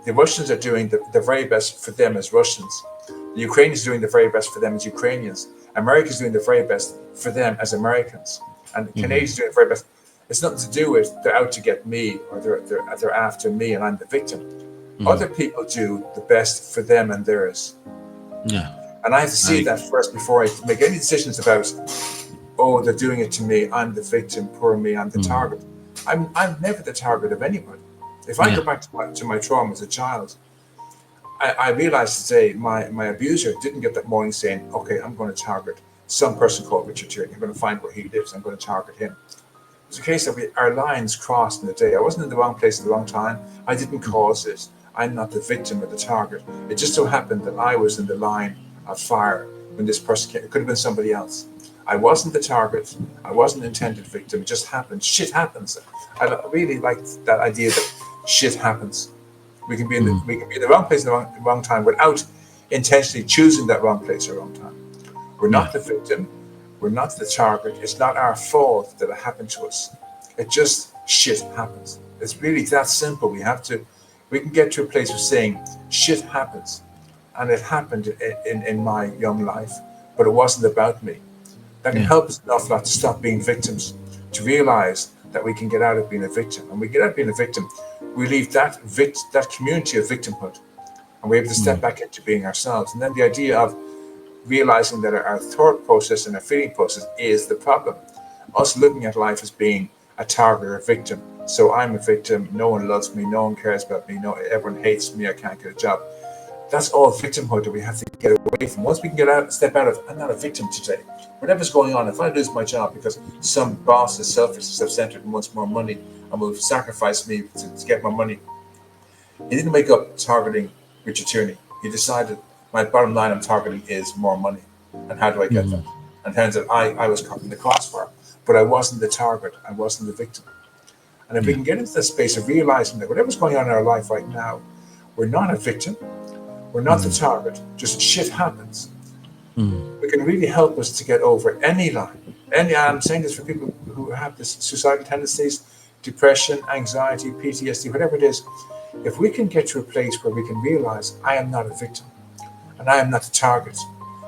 the Russians are doing the very best for them as Russians. The Ukrainians are doing the very best for them as Ukrainians. America is doing the very best for them as Americans. And the Canadians are doing the very best. It's nothing to do with they're out to get me or they're after me and I'm the victim. Other people do the best for them and theirs. Yeah. And I have to see that first before I make any decisions about, oh, they're doing it to me, I'm the victim, poor me, I'm the target. I'm never the target of anybody. If I go back to my trauma as a child, I realized today my abuser didn't get that morning saying, okay, I'm going to target some person called Richard Tierney. I'm going to find where he lives. I'm going to target him. It was a case that our lines crossed in the day. I wasn't in the wrong place at the wrong time. I didn't cause it. I'm not the victim or the target. It just so happened that I was in the line of fire when this person came. It could have been somebody else. I wasn't the target. I wasn't the intended victim. It just happened. Shit happens. I really liked that idea that shit happens. We can be in the wrong place at the wrong time without intentionally choosing that wrong place or wrong time. We're not the victim. We're not the target. It's not our fault that it happened to us. It just shit happens. It's really that simple. We can get to a place of saying shit happens. And it happened in my young life, but it wasn't about me. That can help us an awful lot to stop being victims, to realize that we can get out of being a victim. And we get out of being a victim, we leave that community of victimhood, and we're able to step back into being ourselves. And then the idea of realizing that our thought process and our feeling process is the problem. Us looking at life as being a target or a victim. So I'm a victim, no one loves me, no one cares about me, everyone hates me, I can't get a job. That's all victimhood that we have to get away from. Once we can step out of, I'm not a victim today. Whatever's going on, if I lose my job because some boss is selfish, self-centered, and wants more money and will sacrifice me to get more money. He didn't wake up targeting Richard Tierney. He decided my bottom line I'm targeting is more money. And how do I get that? And it turns out I was cutting the crossbar, but I wasn't the target. I wasn't the victim. And if we can get into the space of realizing that whatever's going on in our life right now, we're not a victim. We're not the target, just shit happens. It can really help us to get over any line. I'm saying this for people who have this suicidal tendencies, depression, anxiety, PTSD, whatever it is. If we can get to a place where we can realize I am not a victim and I am not the target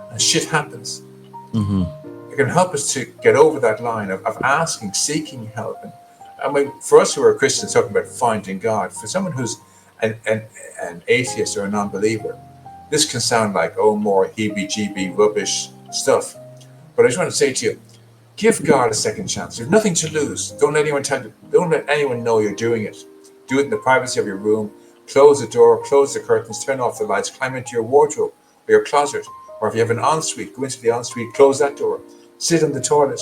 and shit happens, it can help us to get over that line of asking, seeking help. And I mean, for us who are Christians, talking about finding God, for someone who's an atheist or a non-believer, this can sound like, more heebie-jeebie rubbish stuff. But I just want to say to you, give God a second chance. There's nothing to lose. Don't let anyone tell you. Don't let anyone know you're doing it. Do it in the privacy of your room. Close the door, close the curtains, turn off the lights, climb into your wardrobe or your closet. Or if you have an ensuite, go into the ensuite, close that door, sit on the toilet,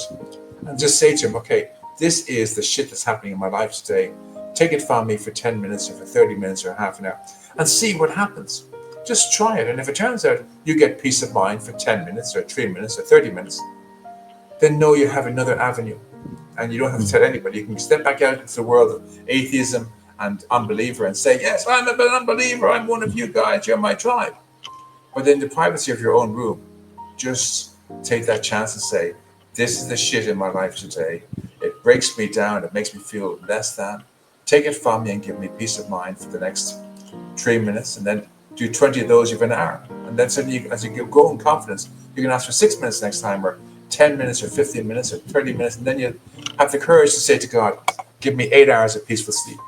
and just say to him, okay, this is the shit that's happening in my life today. Take it from me for 10 minutes or for 30 minutes or half an hour and see what happens. Just try it. And if it turns out you get peace of mind for 10 minutes or 3 minutes or 30 minutes, then know you have another avenue. And you don't have to tell anybody. You can step back out into the world of atheism and unbeliever and say, yes, I'm an unbeliever. I'm one of you guys. You're my tribe. But in the privacy of your own room, just take that chance and say, this is the shit in my life today. It breaks me down. It makes me feel less than. Take it from me and give me peace of mind for the next 3 minutes. And then do 20 of those, you have an hour. And then suddenly, as you go in confidence, you can ask for 6 minutes next time, or 10 minutes, or 15 minutes, or 30 minutes. And then you have the courage to say to God, give me 8 hours of peaceful sleep.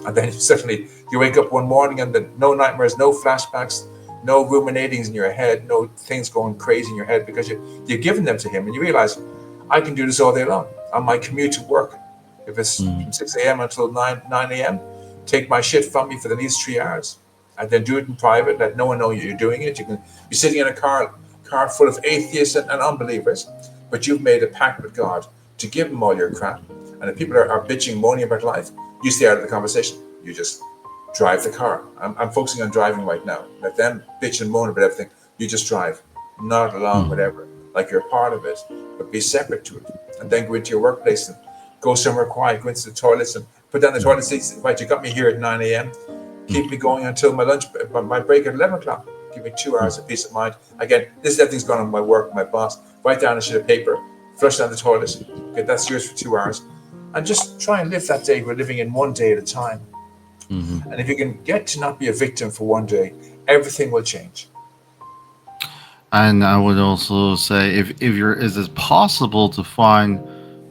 And then suddenly you wake up one morning and no nightmares, no flashbacks, no ruminatings in your head, no things going crazy in your head, because you're giving them to him. And you realize, I can do this all day long on my commute to work. If it's from 6 a.m. until 9 a.m., take my shit from me for the next 3 hours. And then do it in private, let no one know you're doing it. You can be sitting in a car full of atheists and unbelievers, but you've made a pact with God to give them all your crap. And if people are bitching, moaning about life, you stay out of the conversation. You just drive the car. I'm focusing on driving right now. Let them bitch and moan about everything. You just drive, nod along, whatever, like you're part of it, but be separate to it. And then go into your workplace and go somewhere quiet, go into the toilets and put down the toilet seats. Right, you got me here at 9 a.m. Keep me going until my break at 11 o'clock. Give me 2 hours of peace of mind. Again, this is everything's going on my work, my boss. Write down a sheet of paper, flush down the toilet. Okay, that's yours for 2 hours. And just try and live that day. We're living in one day at a time. And if you can get to not be a victim for one day, everything will change. And I would also say, if is it possible to find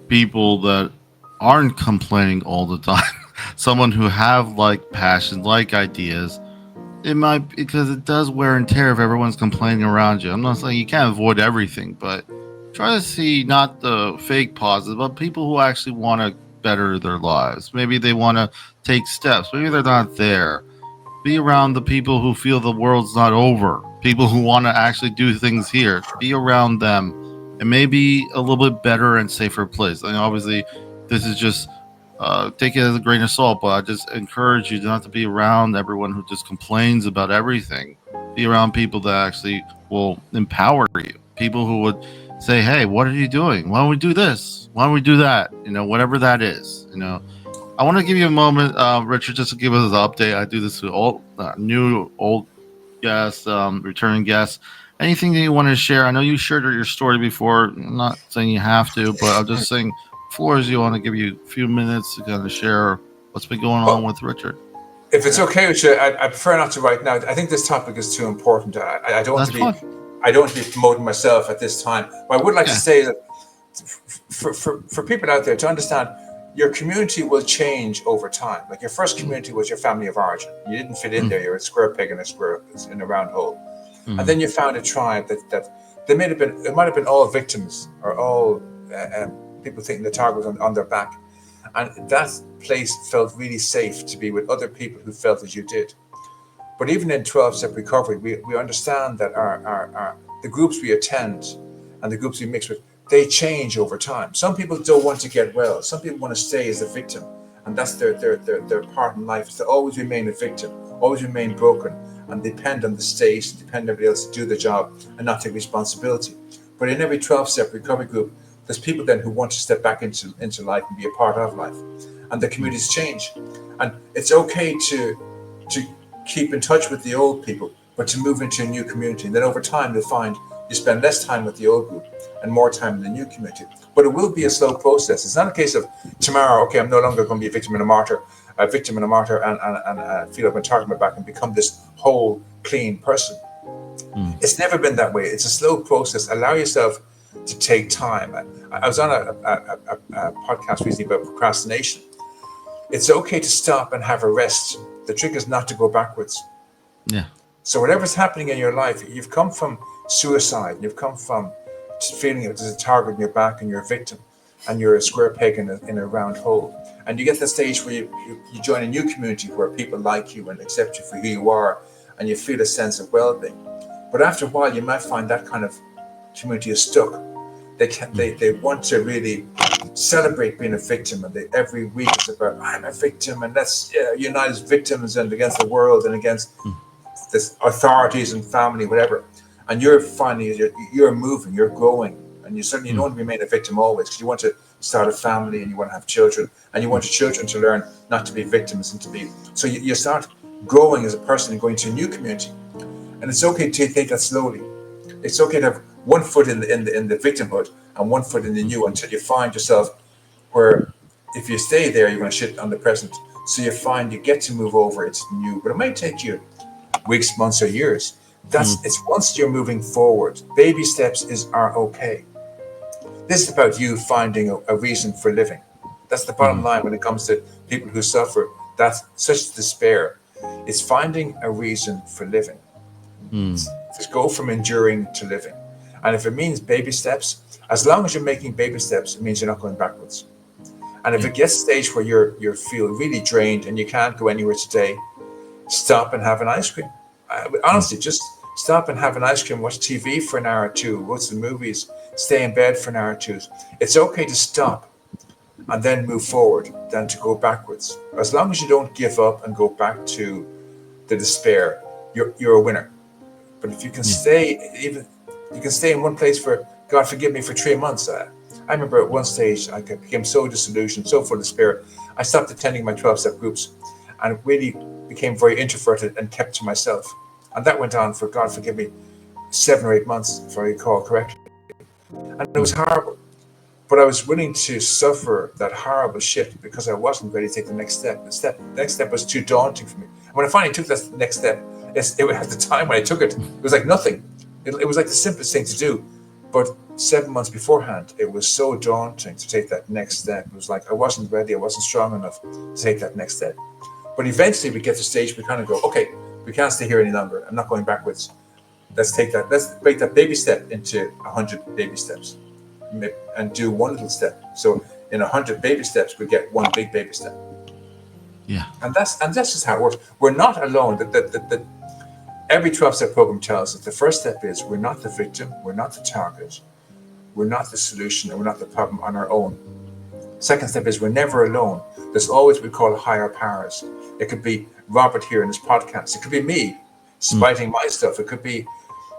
people that aren't complaining all the time? Someone who have like passion, like ideas. It might, because it does wear and tear if everyone's complaining around you. I'm not saying you can't avoid everything, but try to see not the fake positive, but people who actually want to better their lives. Maybe they want to take steps. Maybe they're not there. Be around the people who feel the world's not over. People who want to actually do things here. Be around them. It may be a little bit better and safer place. I mean, obviously, this is just take it as a grain of salt, but I just encourage you not to be around everyone who just complains about everything. Be around people that actually will empower you. People who would say, hey, what are you doing? Why don't we do this? Why don't we do that? Whatever that is. I want to give you a moment, Richard, just to give us an update. I do this to all new, old guests, returning guests. Anything that you want to share? I know you shared your story before. I'm not saying you have to, but I'm just saying, floor is you. Want to give you a few minutes to kind of share what's been going on with Richard. If it's okay with you, I prefer not to right now. I think this topic is too important. I don't want to be. Fine. I don't want to be promoting myself at this time. But I would like to say that for people out there to understand, your community will change over time. Like your first community was your family of origin. You didn't fit in there. You're a square peg in a round hole. And then you found a tribe that it might have been all victims or all people thinking the target was on their back. And that place felt really safe to be with other people who felt as you did. But even in 12-step recovery, we understand that our the groups we attend and the groups we mix with, they change over time. Some people don't want to get well. Some people want to stay as a victim, and that's their part in life, is to always remain a victim, always remain broken, and depend on the state, depend on everybody else to do the job and not take responsibility. But in every 12-step recovery group, there's people then who want to step back into life and be a part of life, and the communities change. And it's okay to keep in touch with the old people, but to move into a new community. And then over time, you'll find you spend less time with the old group and more time in the new community. But it will be a slow process. It's not a case of tomorrow, okay, I'm no longer going to be a victim and a martyr, and feel like I'm target my back and become this whole, clean person. It's never been that way. It's a slow process. Allow yourself to take time. I was on a podcast recently about procrastination. It's okay to stop and have a rest. The trick is not to go backwards. Yeah. So whatever's happening in your life, you've come from suicide, you've come from feeling it as a target in your back and you're a victim. and you're a square peg in a round hole. And you get to the stage where you join a new community where people like you and accept you for who you are, and you feel a sense of well-being. But after a while, you might find that kind of community is stuck. They want to really celebrate being a victim, and every week it's about, I'm a victim, and let's unite as victims and against the world and against the authorities and family, whatever. And you're finding you're moving, you're growing, and you certainly don't want to remain a victim always, because you want to start a family and you want to have children, and you want your children to learn not to be victims and to be. So you start growing as a person and going to a new community, and it's okay to take that slowly. It's okay to have one foot in the victimhood and one foot in the new, until you find yourself where if you stay there, you're going to shit on the present. So you find you get to move over. It's new, but it might take you weeks, months, or years. It's once you're moving forward. Baby steps are okay. This is about you finding a reason for living. That's the bottom line when it comes to people who suffer. That's such despair. It's finding a reason for living. Just go from enduring to living. And if it means baby steps, as long as you're making baby steps, it means you're not going backwards. And if it gets to the stage where you feel really drained and you can't go anywhere today, stop and have an ice cream. Honestly, just stop and have an ice cream, watch TV for an hour or two, watch the movies, stay in bed for an hour or two. It's okay to stop and then move forward than to go backwards. As long as you don't give up and go back to the despair, you're a winner. But if you can stay in one place for, God forgive me, for 3 months. I remember at one stage I became so disillusioned, so full of despair, I stopped attending my 12-step groups and really became very introverted and kept to myself. And that went on for, God forgive me, 7 or 8 months, if I recall correctly. And it was horrible. But I was willing to suffer that horrible shit because I wasn't ready to take the next step. The next step was too daunting for me. And when I finally took that next step, it was at the time when I took it, it was like nothing. It was like the simplest thing to do. But 7 months beforehand, it was so daunting to take that next step. It was like I wasn't ready, I wasn't strong enough to take that next step. But eventually we get to the stage we kind of go, okay, we can't stay here any longer. I'm not going backwards. Let's break that baby step into 100 baby steps and do one little step. So in 100 baby steps, we get one big baby step. Yeah. And that's just how it works. We're not alone. Every 12-step program tells us the first step is we're not the victim, we're not the target, we're not the solution, and we're not the problem on our own. Second step is we're never alone. There's always what we call higher powers. It could be Robert here in this podcast. It could be me spiting my stuff. It could be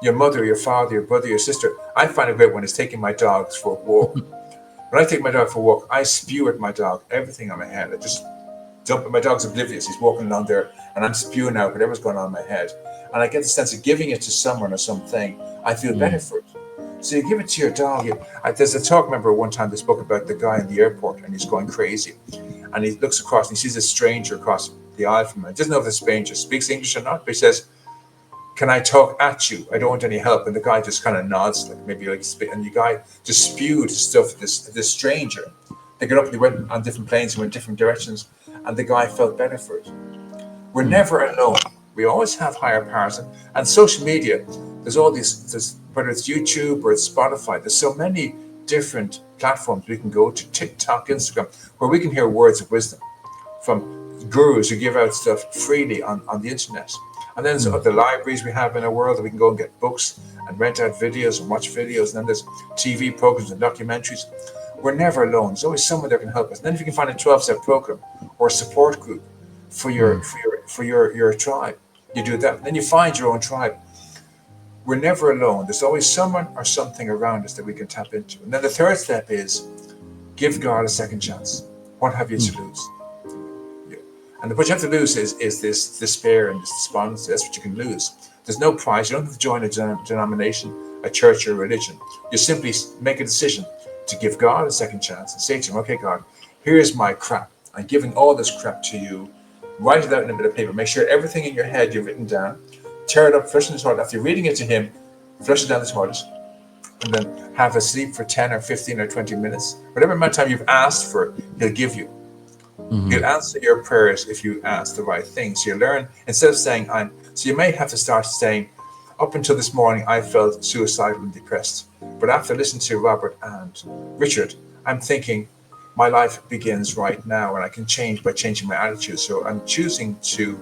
your mother, your father, your brother, your sister. I find it great when it's taking my dogs for a walk. When I take my dog for a walk, I spew at my dog everything on my head. I just dump it. My dog's oblivious. He's walking along there and I'm spewing out whatever's going on in my head. And I get the sense of giving it to someone or something. I feel better for it. So you give it to your dog. There's a talk, remember one time they spoke about the guy in the airport and he's going crazy. And he looks across and he sees a stranger across the aisle from him. He doesn't know if the stranger speaks English or not, but he says, can I talk at you? I don't want any help. And the guy just kind of nods, like maybe like spit. And the guy just spewed his stuff at this stranger. They got up and they went on different planes and went different directions. And the guy felt better for it. We're never alone. We always have higher powers. And social media, there's all these, whether it's YouTube or it's Spotify, there's so many different platforms we can go to, TikTok, Instagram, where we can hear words of wisdom from gurus who give out stuff freely on the internet. And then there's the libraries we have in our world that we can go and get books and rent out videos and watch videos. And then there's TV programs and documentaries. We're never alone. There's always someone that can help us. And then if you can find a 12-step program or a support group for your tribe, you do that. And then you find your own tribe. We're never alone. There's always someone or something around us that we can tap into. And then the third step is give God a second chance. What have you to lose? And what you have to lose is this despair and this despondency. That's what you can lose. There's no prize. You don't have to join a denomination, a church, or a religion. You simply make a decision to give God a second chance and say to him, okay, God, here's my crap. I'm giving all this crap to you. Write it out in a bit of paper. Make sure everything in your head you've written down. Tear it up, flush it in the toilet. After reading it to him, flush it down the toilet. And then have a sleep for 10 or 15 or 20 minutes. Whatever amount of time you've asked for, he'll give you. He'll answer your prayers if you ask the right things. So you learn, instead of saying, so you may have to start saying, up until this morning, I felt suicidal and depressed. But after listening to Robert and Richard, I'm thinking my life begins right now and I can change by changing my attitude. So I'm choosing to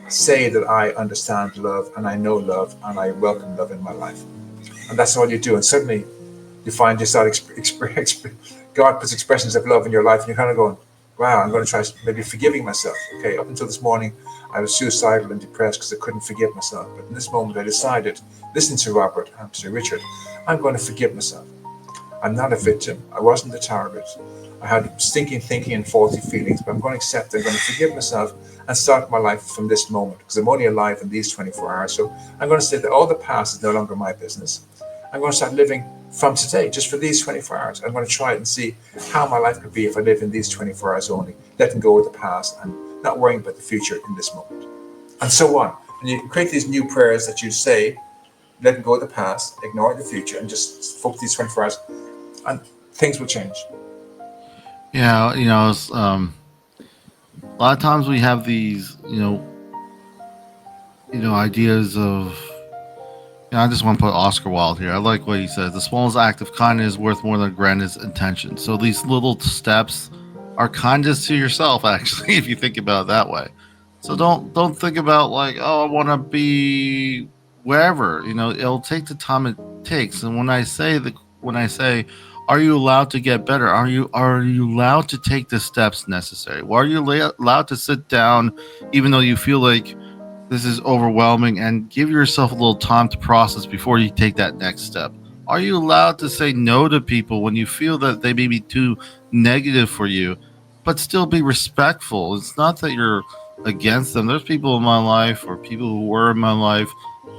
say that I understand love and I know love and I welcome love in my life. And that's all you do. And suddenly you find yourself, God puts expressions of love in your life and you're kind of going, wow, I'm going to try maybe forgiving myself. Okay, up until this morning, I was suicidal and depressed because I couldn't forgive myself. But in this moment, I decided, listen to Robert and to Richard, I'm going to forgive myself. I'm not a victim. I wasn't the target. I had stinking thinking and faulty feelings, but I'm going to accept it. I'm going to forgive myself and start my life from this moment because I'm only alive in these 24 hours. So I'm going to say that all the past is no longer my business. I'm going to start living from today, just for these 24 hours. I'm going to try it and see how my life could be if I live in these 24 hours only, letting go of the past and not worrying about the future in this moment. And so on. And you create these new prayers that you say, letting go of the past, ignoring the future, and just focus these 24 hours, and things will change. Yeah, it's, a lot of times we have these, ideas of. I just want to put Oscar Wilde here. I like what he says. The smallest act of kindness is worth more than the grandest intention. So these little steps are kindness to yourself, actually, if you think about it that way. So don't think about like, oh, I want to be wherever. It'll take the time it takes. And when I say, are you allowed to get better? Are you allowed to take the steps necessary? Well, are you allowed to sit down, even though you feel like this is overwhelming, and give yourself a little time to process before you take that next step? Are you allowed to say no to people when you feel that they may be too negative for you, but still be respectful? It's not that you're against them. There's people in my life or people who were in my life.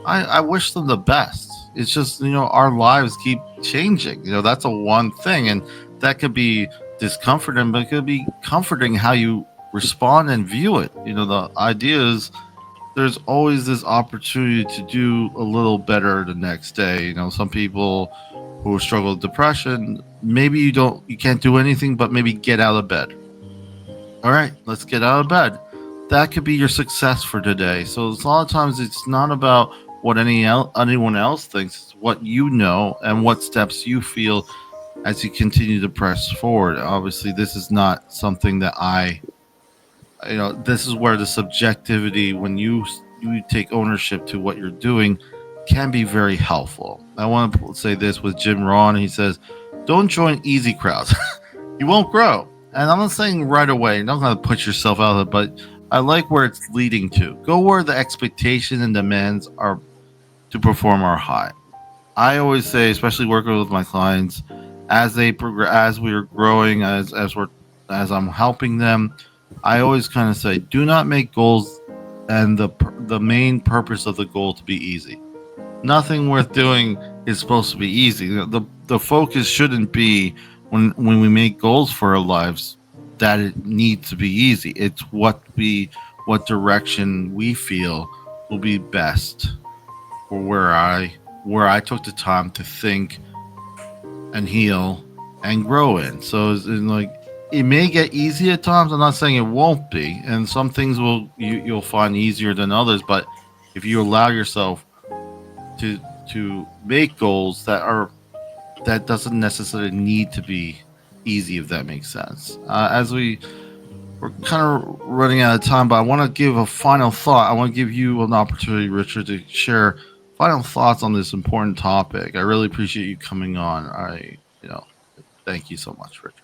I wish them the best. It's just, our lives keep changing. That's a one thing. And that could be discomforting, but it could be comforting how you respond and view it. The idea is there's always this opportunity to do a little better the next day. Some people who struggle with depression, maybe you can't do anything but maybe get out of bed. All right, let's get out of bed. That could be your success for today. So a lot of times it's not about what anyone else thinks. It's what you know and what steps you feel as you continue to press forward. Obviously, this is not something that this is where the subjectivity, when you take ownership to what you're doing, can be very helpful. I want to say this with Jim Rohn. He says, don't join easy crowds. You won't grow. And I'm not saying right away, you're not going to put yourself out there, but I like where it's leading to. Go where the expectation and demands are to perform are high. I always say, especially working with my clients, as they progress, as we're growing, as I'm helping them, I always kind of say, do not make goals and the main purpose of the goal to be easy. Nothing worth doing is supposed to be easy. The focus shouldn't be when we make goals for our lives that it needs to be easy. It's what direction we feel will be best for where I took the time to think and heal and grow in. So it's like, it may get easy at times. I'm not saying it won't be, and some things you'll find easier than others. But if you allow yourself to make goals that doesn't necessarily need to be easy, if that makes sense. As we're kind of running out of time, but I want to give a final thought. I want to give you an opportunity, Richard, to share final thoughts on this important topic. I really appreciate you coming on. Thank you so much, Richard.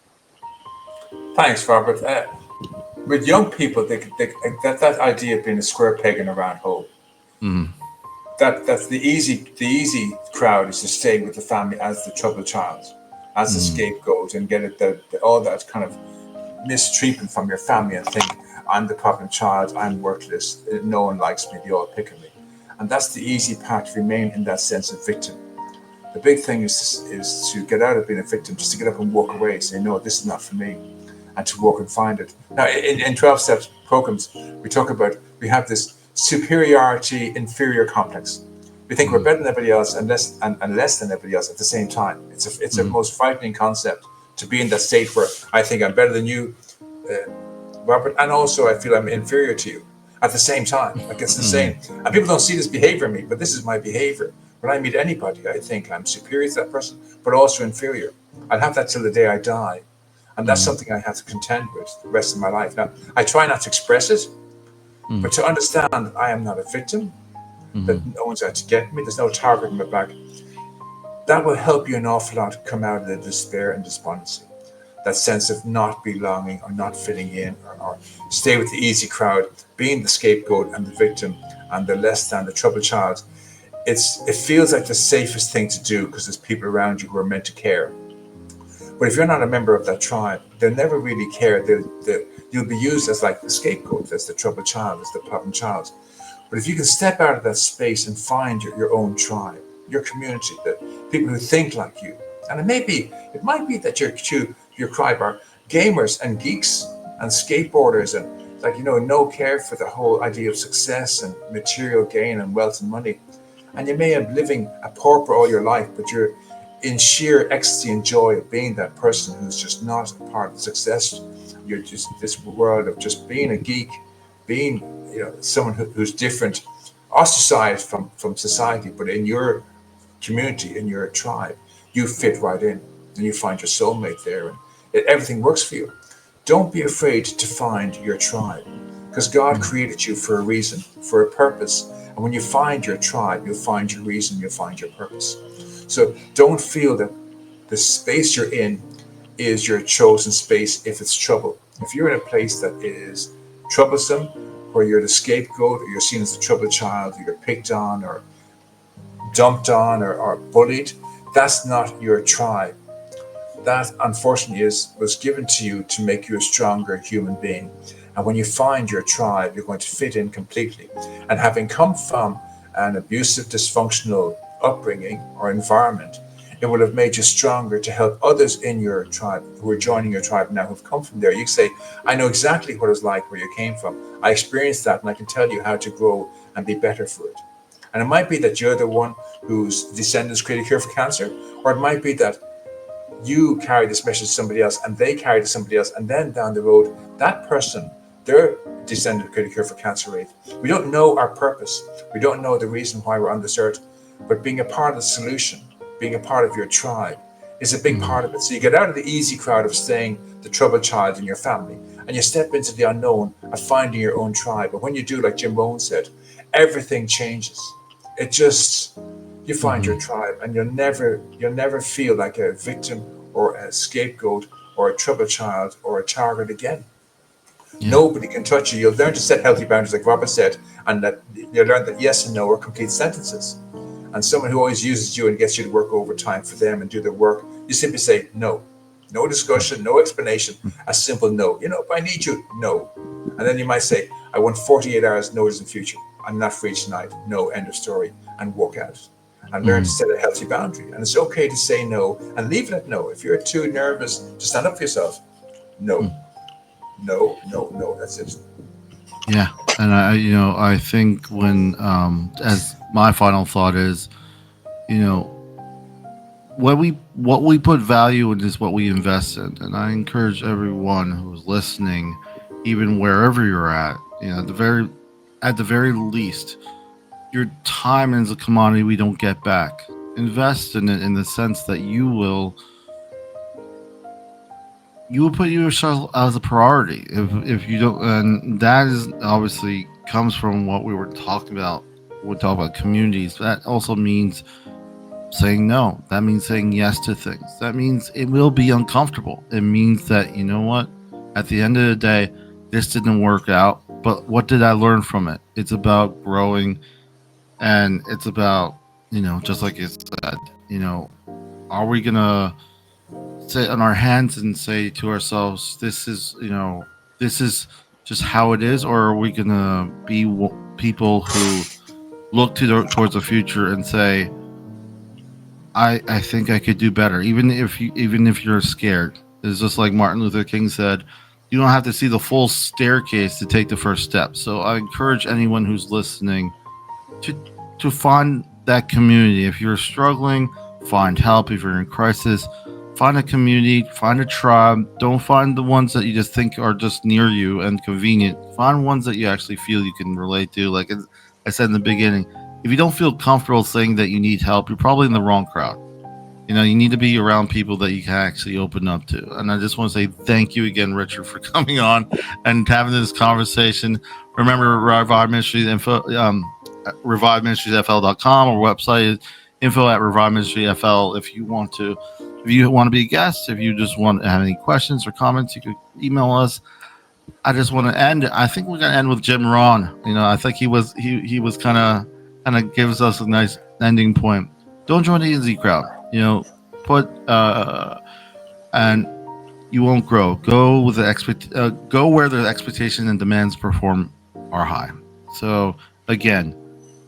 Thanks, Robert. With young people, that idea of being a square peg in a round hole. Mm. That's the easy crowd is to stay with the family as the troubled child, as the scapegoat, and get all that kind of mistreatment from your family and think, I'm the problem child, I'm worthless, no one likes me, they all pick on me. And that's the easy part, to remain in that sense of victim. The big thing is to get out of being a victim, just to get up and walk away, say, no, this is not for me, and to walk and find it. Now, in 12 Steps programs, we have this superiority inferior complex. We think we're better than everybody else and less than everybody else at the same time. It's a most frightening concept, to be in that state where I think I'm better than you, Robert, and also I feel I'm inferior to you at the same time. Like, it's insane. And people don't see this behavior in me, but this is my behavior. When I meet anybody, I think I'm superior to that person, but also inferior. I'll have that till the day I die. And that's Mm, something I have to contend with the rest of my life. Now, I try not to express it, mm, but to understand I am not a victim, that mm, no one's out to get me, there's no target on my back, that will help you an awful lot to come out of the despair and despondency. That sense of not belonging or not fitting in, or stay with the easy crowd, being the scapegoat and the victim and the less than, the troubled child. It feels like the safest thing to do because there's people around you who are meant to care. But if you're not a member of that tribe, they'll never really care. You'll be used as like the scapegoat, as the troubled child, as the problem child. But if you can step out of that space and find your own tribe, your community, the people who think like you, and it might be that your tribe are gamers and geeks and skateboarders and like no care for the whole idea of success and material gain and wealth and money. And you may have living a pauper all your life, but you're in sheer ecstasy and joy of being that person who's just not a part of the success. You're just this world of just being a geek, being someone who's different, ostracized from society, but in your community, in your tribe, you fit right in, and you find your soulmate there, and everything works for you. Don't be afraid to find your tribe, because God mm, created you for a reason, for a purpose. And when you find your tribe, you'll find your reason, you'll find your purpose. So don't feel that the space you're in is your chosen space if it's trouble. If you're in a place that is troublesome, where you're the scapegoat, or you're seen as the troubled child, or you're picked on, or dumped on, or bullied, that's not your tribe. That, unfortunately, was given to you to make you a stronger human being. And when you find your tribe, you're going to fit in completely. And having come from an abusive, dysfunctional upbringing or environment, it will have made you stronger to help others in your tribe who are joining your tribe now who've come from there. You can say, I know exactly what it's like where you came from. I experienced that, and I can tell you how to grow and be better for it. And it might be that you're the one whose descendants created a cure for cancer, or it might be that you carry this message to somebody else and they carry it to somebody else, and then down the road, that person, their descendant created a cure for cancer rate. We don't know our purpose. We don't know the reason why we're on this earth, but being a part of the solution, being a part of your tribe is a big mm. part of it. So you get out of the easy crowd of staying the troubled child in your family, and you step into the unknown of finding your own tribe. But when you do, like Jim Rohn said, everything changes. It just, you find your Mhm. tribe, and you'll never feel like a victim or a scapegoat or a troubled child or a target again. Yeah. Nobody can touch you. You'll learn to set healthy boundaries, like Robert said, and that you'll learn that yes and no are complete sentences. And someone who always uses you and gets you to work overtime for them and do their work, you simply say no. No Mm, discussion, no explanation, mm, a simple no. If I need you, no. And then you might say, I want 48 hours notice in future. I'm not free tonight. No, end of story. And walk out. And learn to mm, set a healthy boundary. And it's okay to say no and leave it at no. If you're too nervous to stand up for yourself, no, mm. no, no, no. That's it. Yeah. And I think as my final thought is, you know, what we put value in is what we invest in, and I encourage everyone who's listening, even wherever you're at, at the very least, your time is a commodity we don't get back. Invest in it in the sense that you will put yourself as a priority. If you don't, and that is obviously comes from what we were talking about. We talk about communities. That also means saying no. That means saying yes to things. That means it will be uncomfortable. It means that, you know what, at the end of the day, this didn't work out, but what did I learn from it? It's about growing, and it's about, just like you said, you know, are we gonna sit on our hands and say to ourselves, this is just how it is, or are we gonna be people who look towards the future and say, I think I could do better, even if you're scared. It's just like Martin Luther King said, you don't have to see the full staircase to take the first step. So I encourage anyone who's listening to find that community. If you're struggling, find help. If you're in crisis, find a community, find a tribe. Don't find the ones that you just think are just near you and convenient. Find ones that you actually feel you can relate to. Like I said in the beginning, if you don't feel comfortable saying that you need help, you're probably in the wrong crowd. You need to be around people that you can actually open up to. And I just want to say thank you again, Richard, for coming on and having this conversation. Remember, Revive Ministries info, ReviveMinistriesFL.com, or website is info at Revive Ministry FL. If you want to be a guest, if you just want to have any questions or comments, you could email us. I just want to end. I think we're gonna end with Jim Rohn. I think he was kind of gives us a nice ending point. Don't join the easy crowd. Put and you won't grow. Go with go where the expectation and demands perform are high. So again,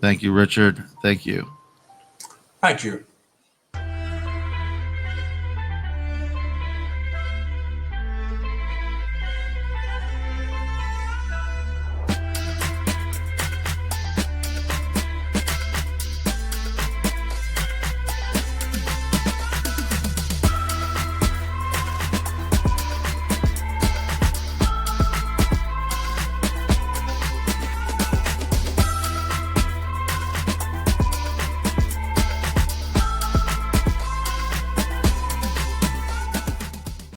thank you, Richard. Thank you. Thank you.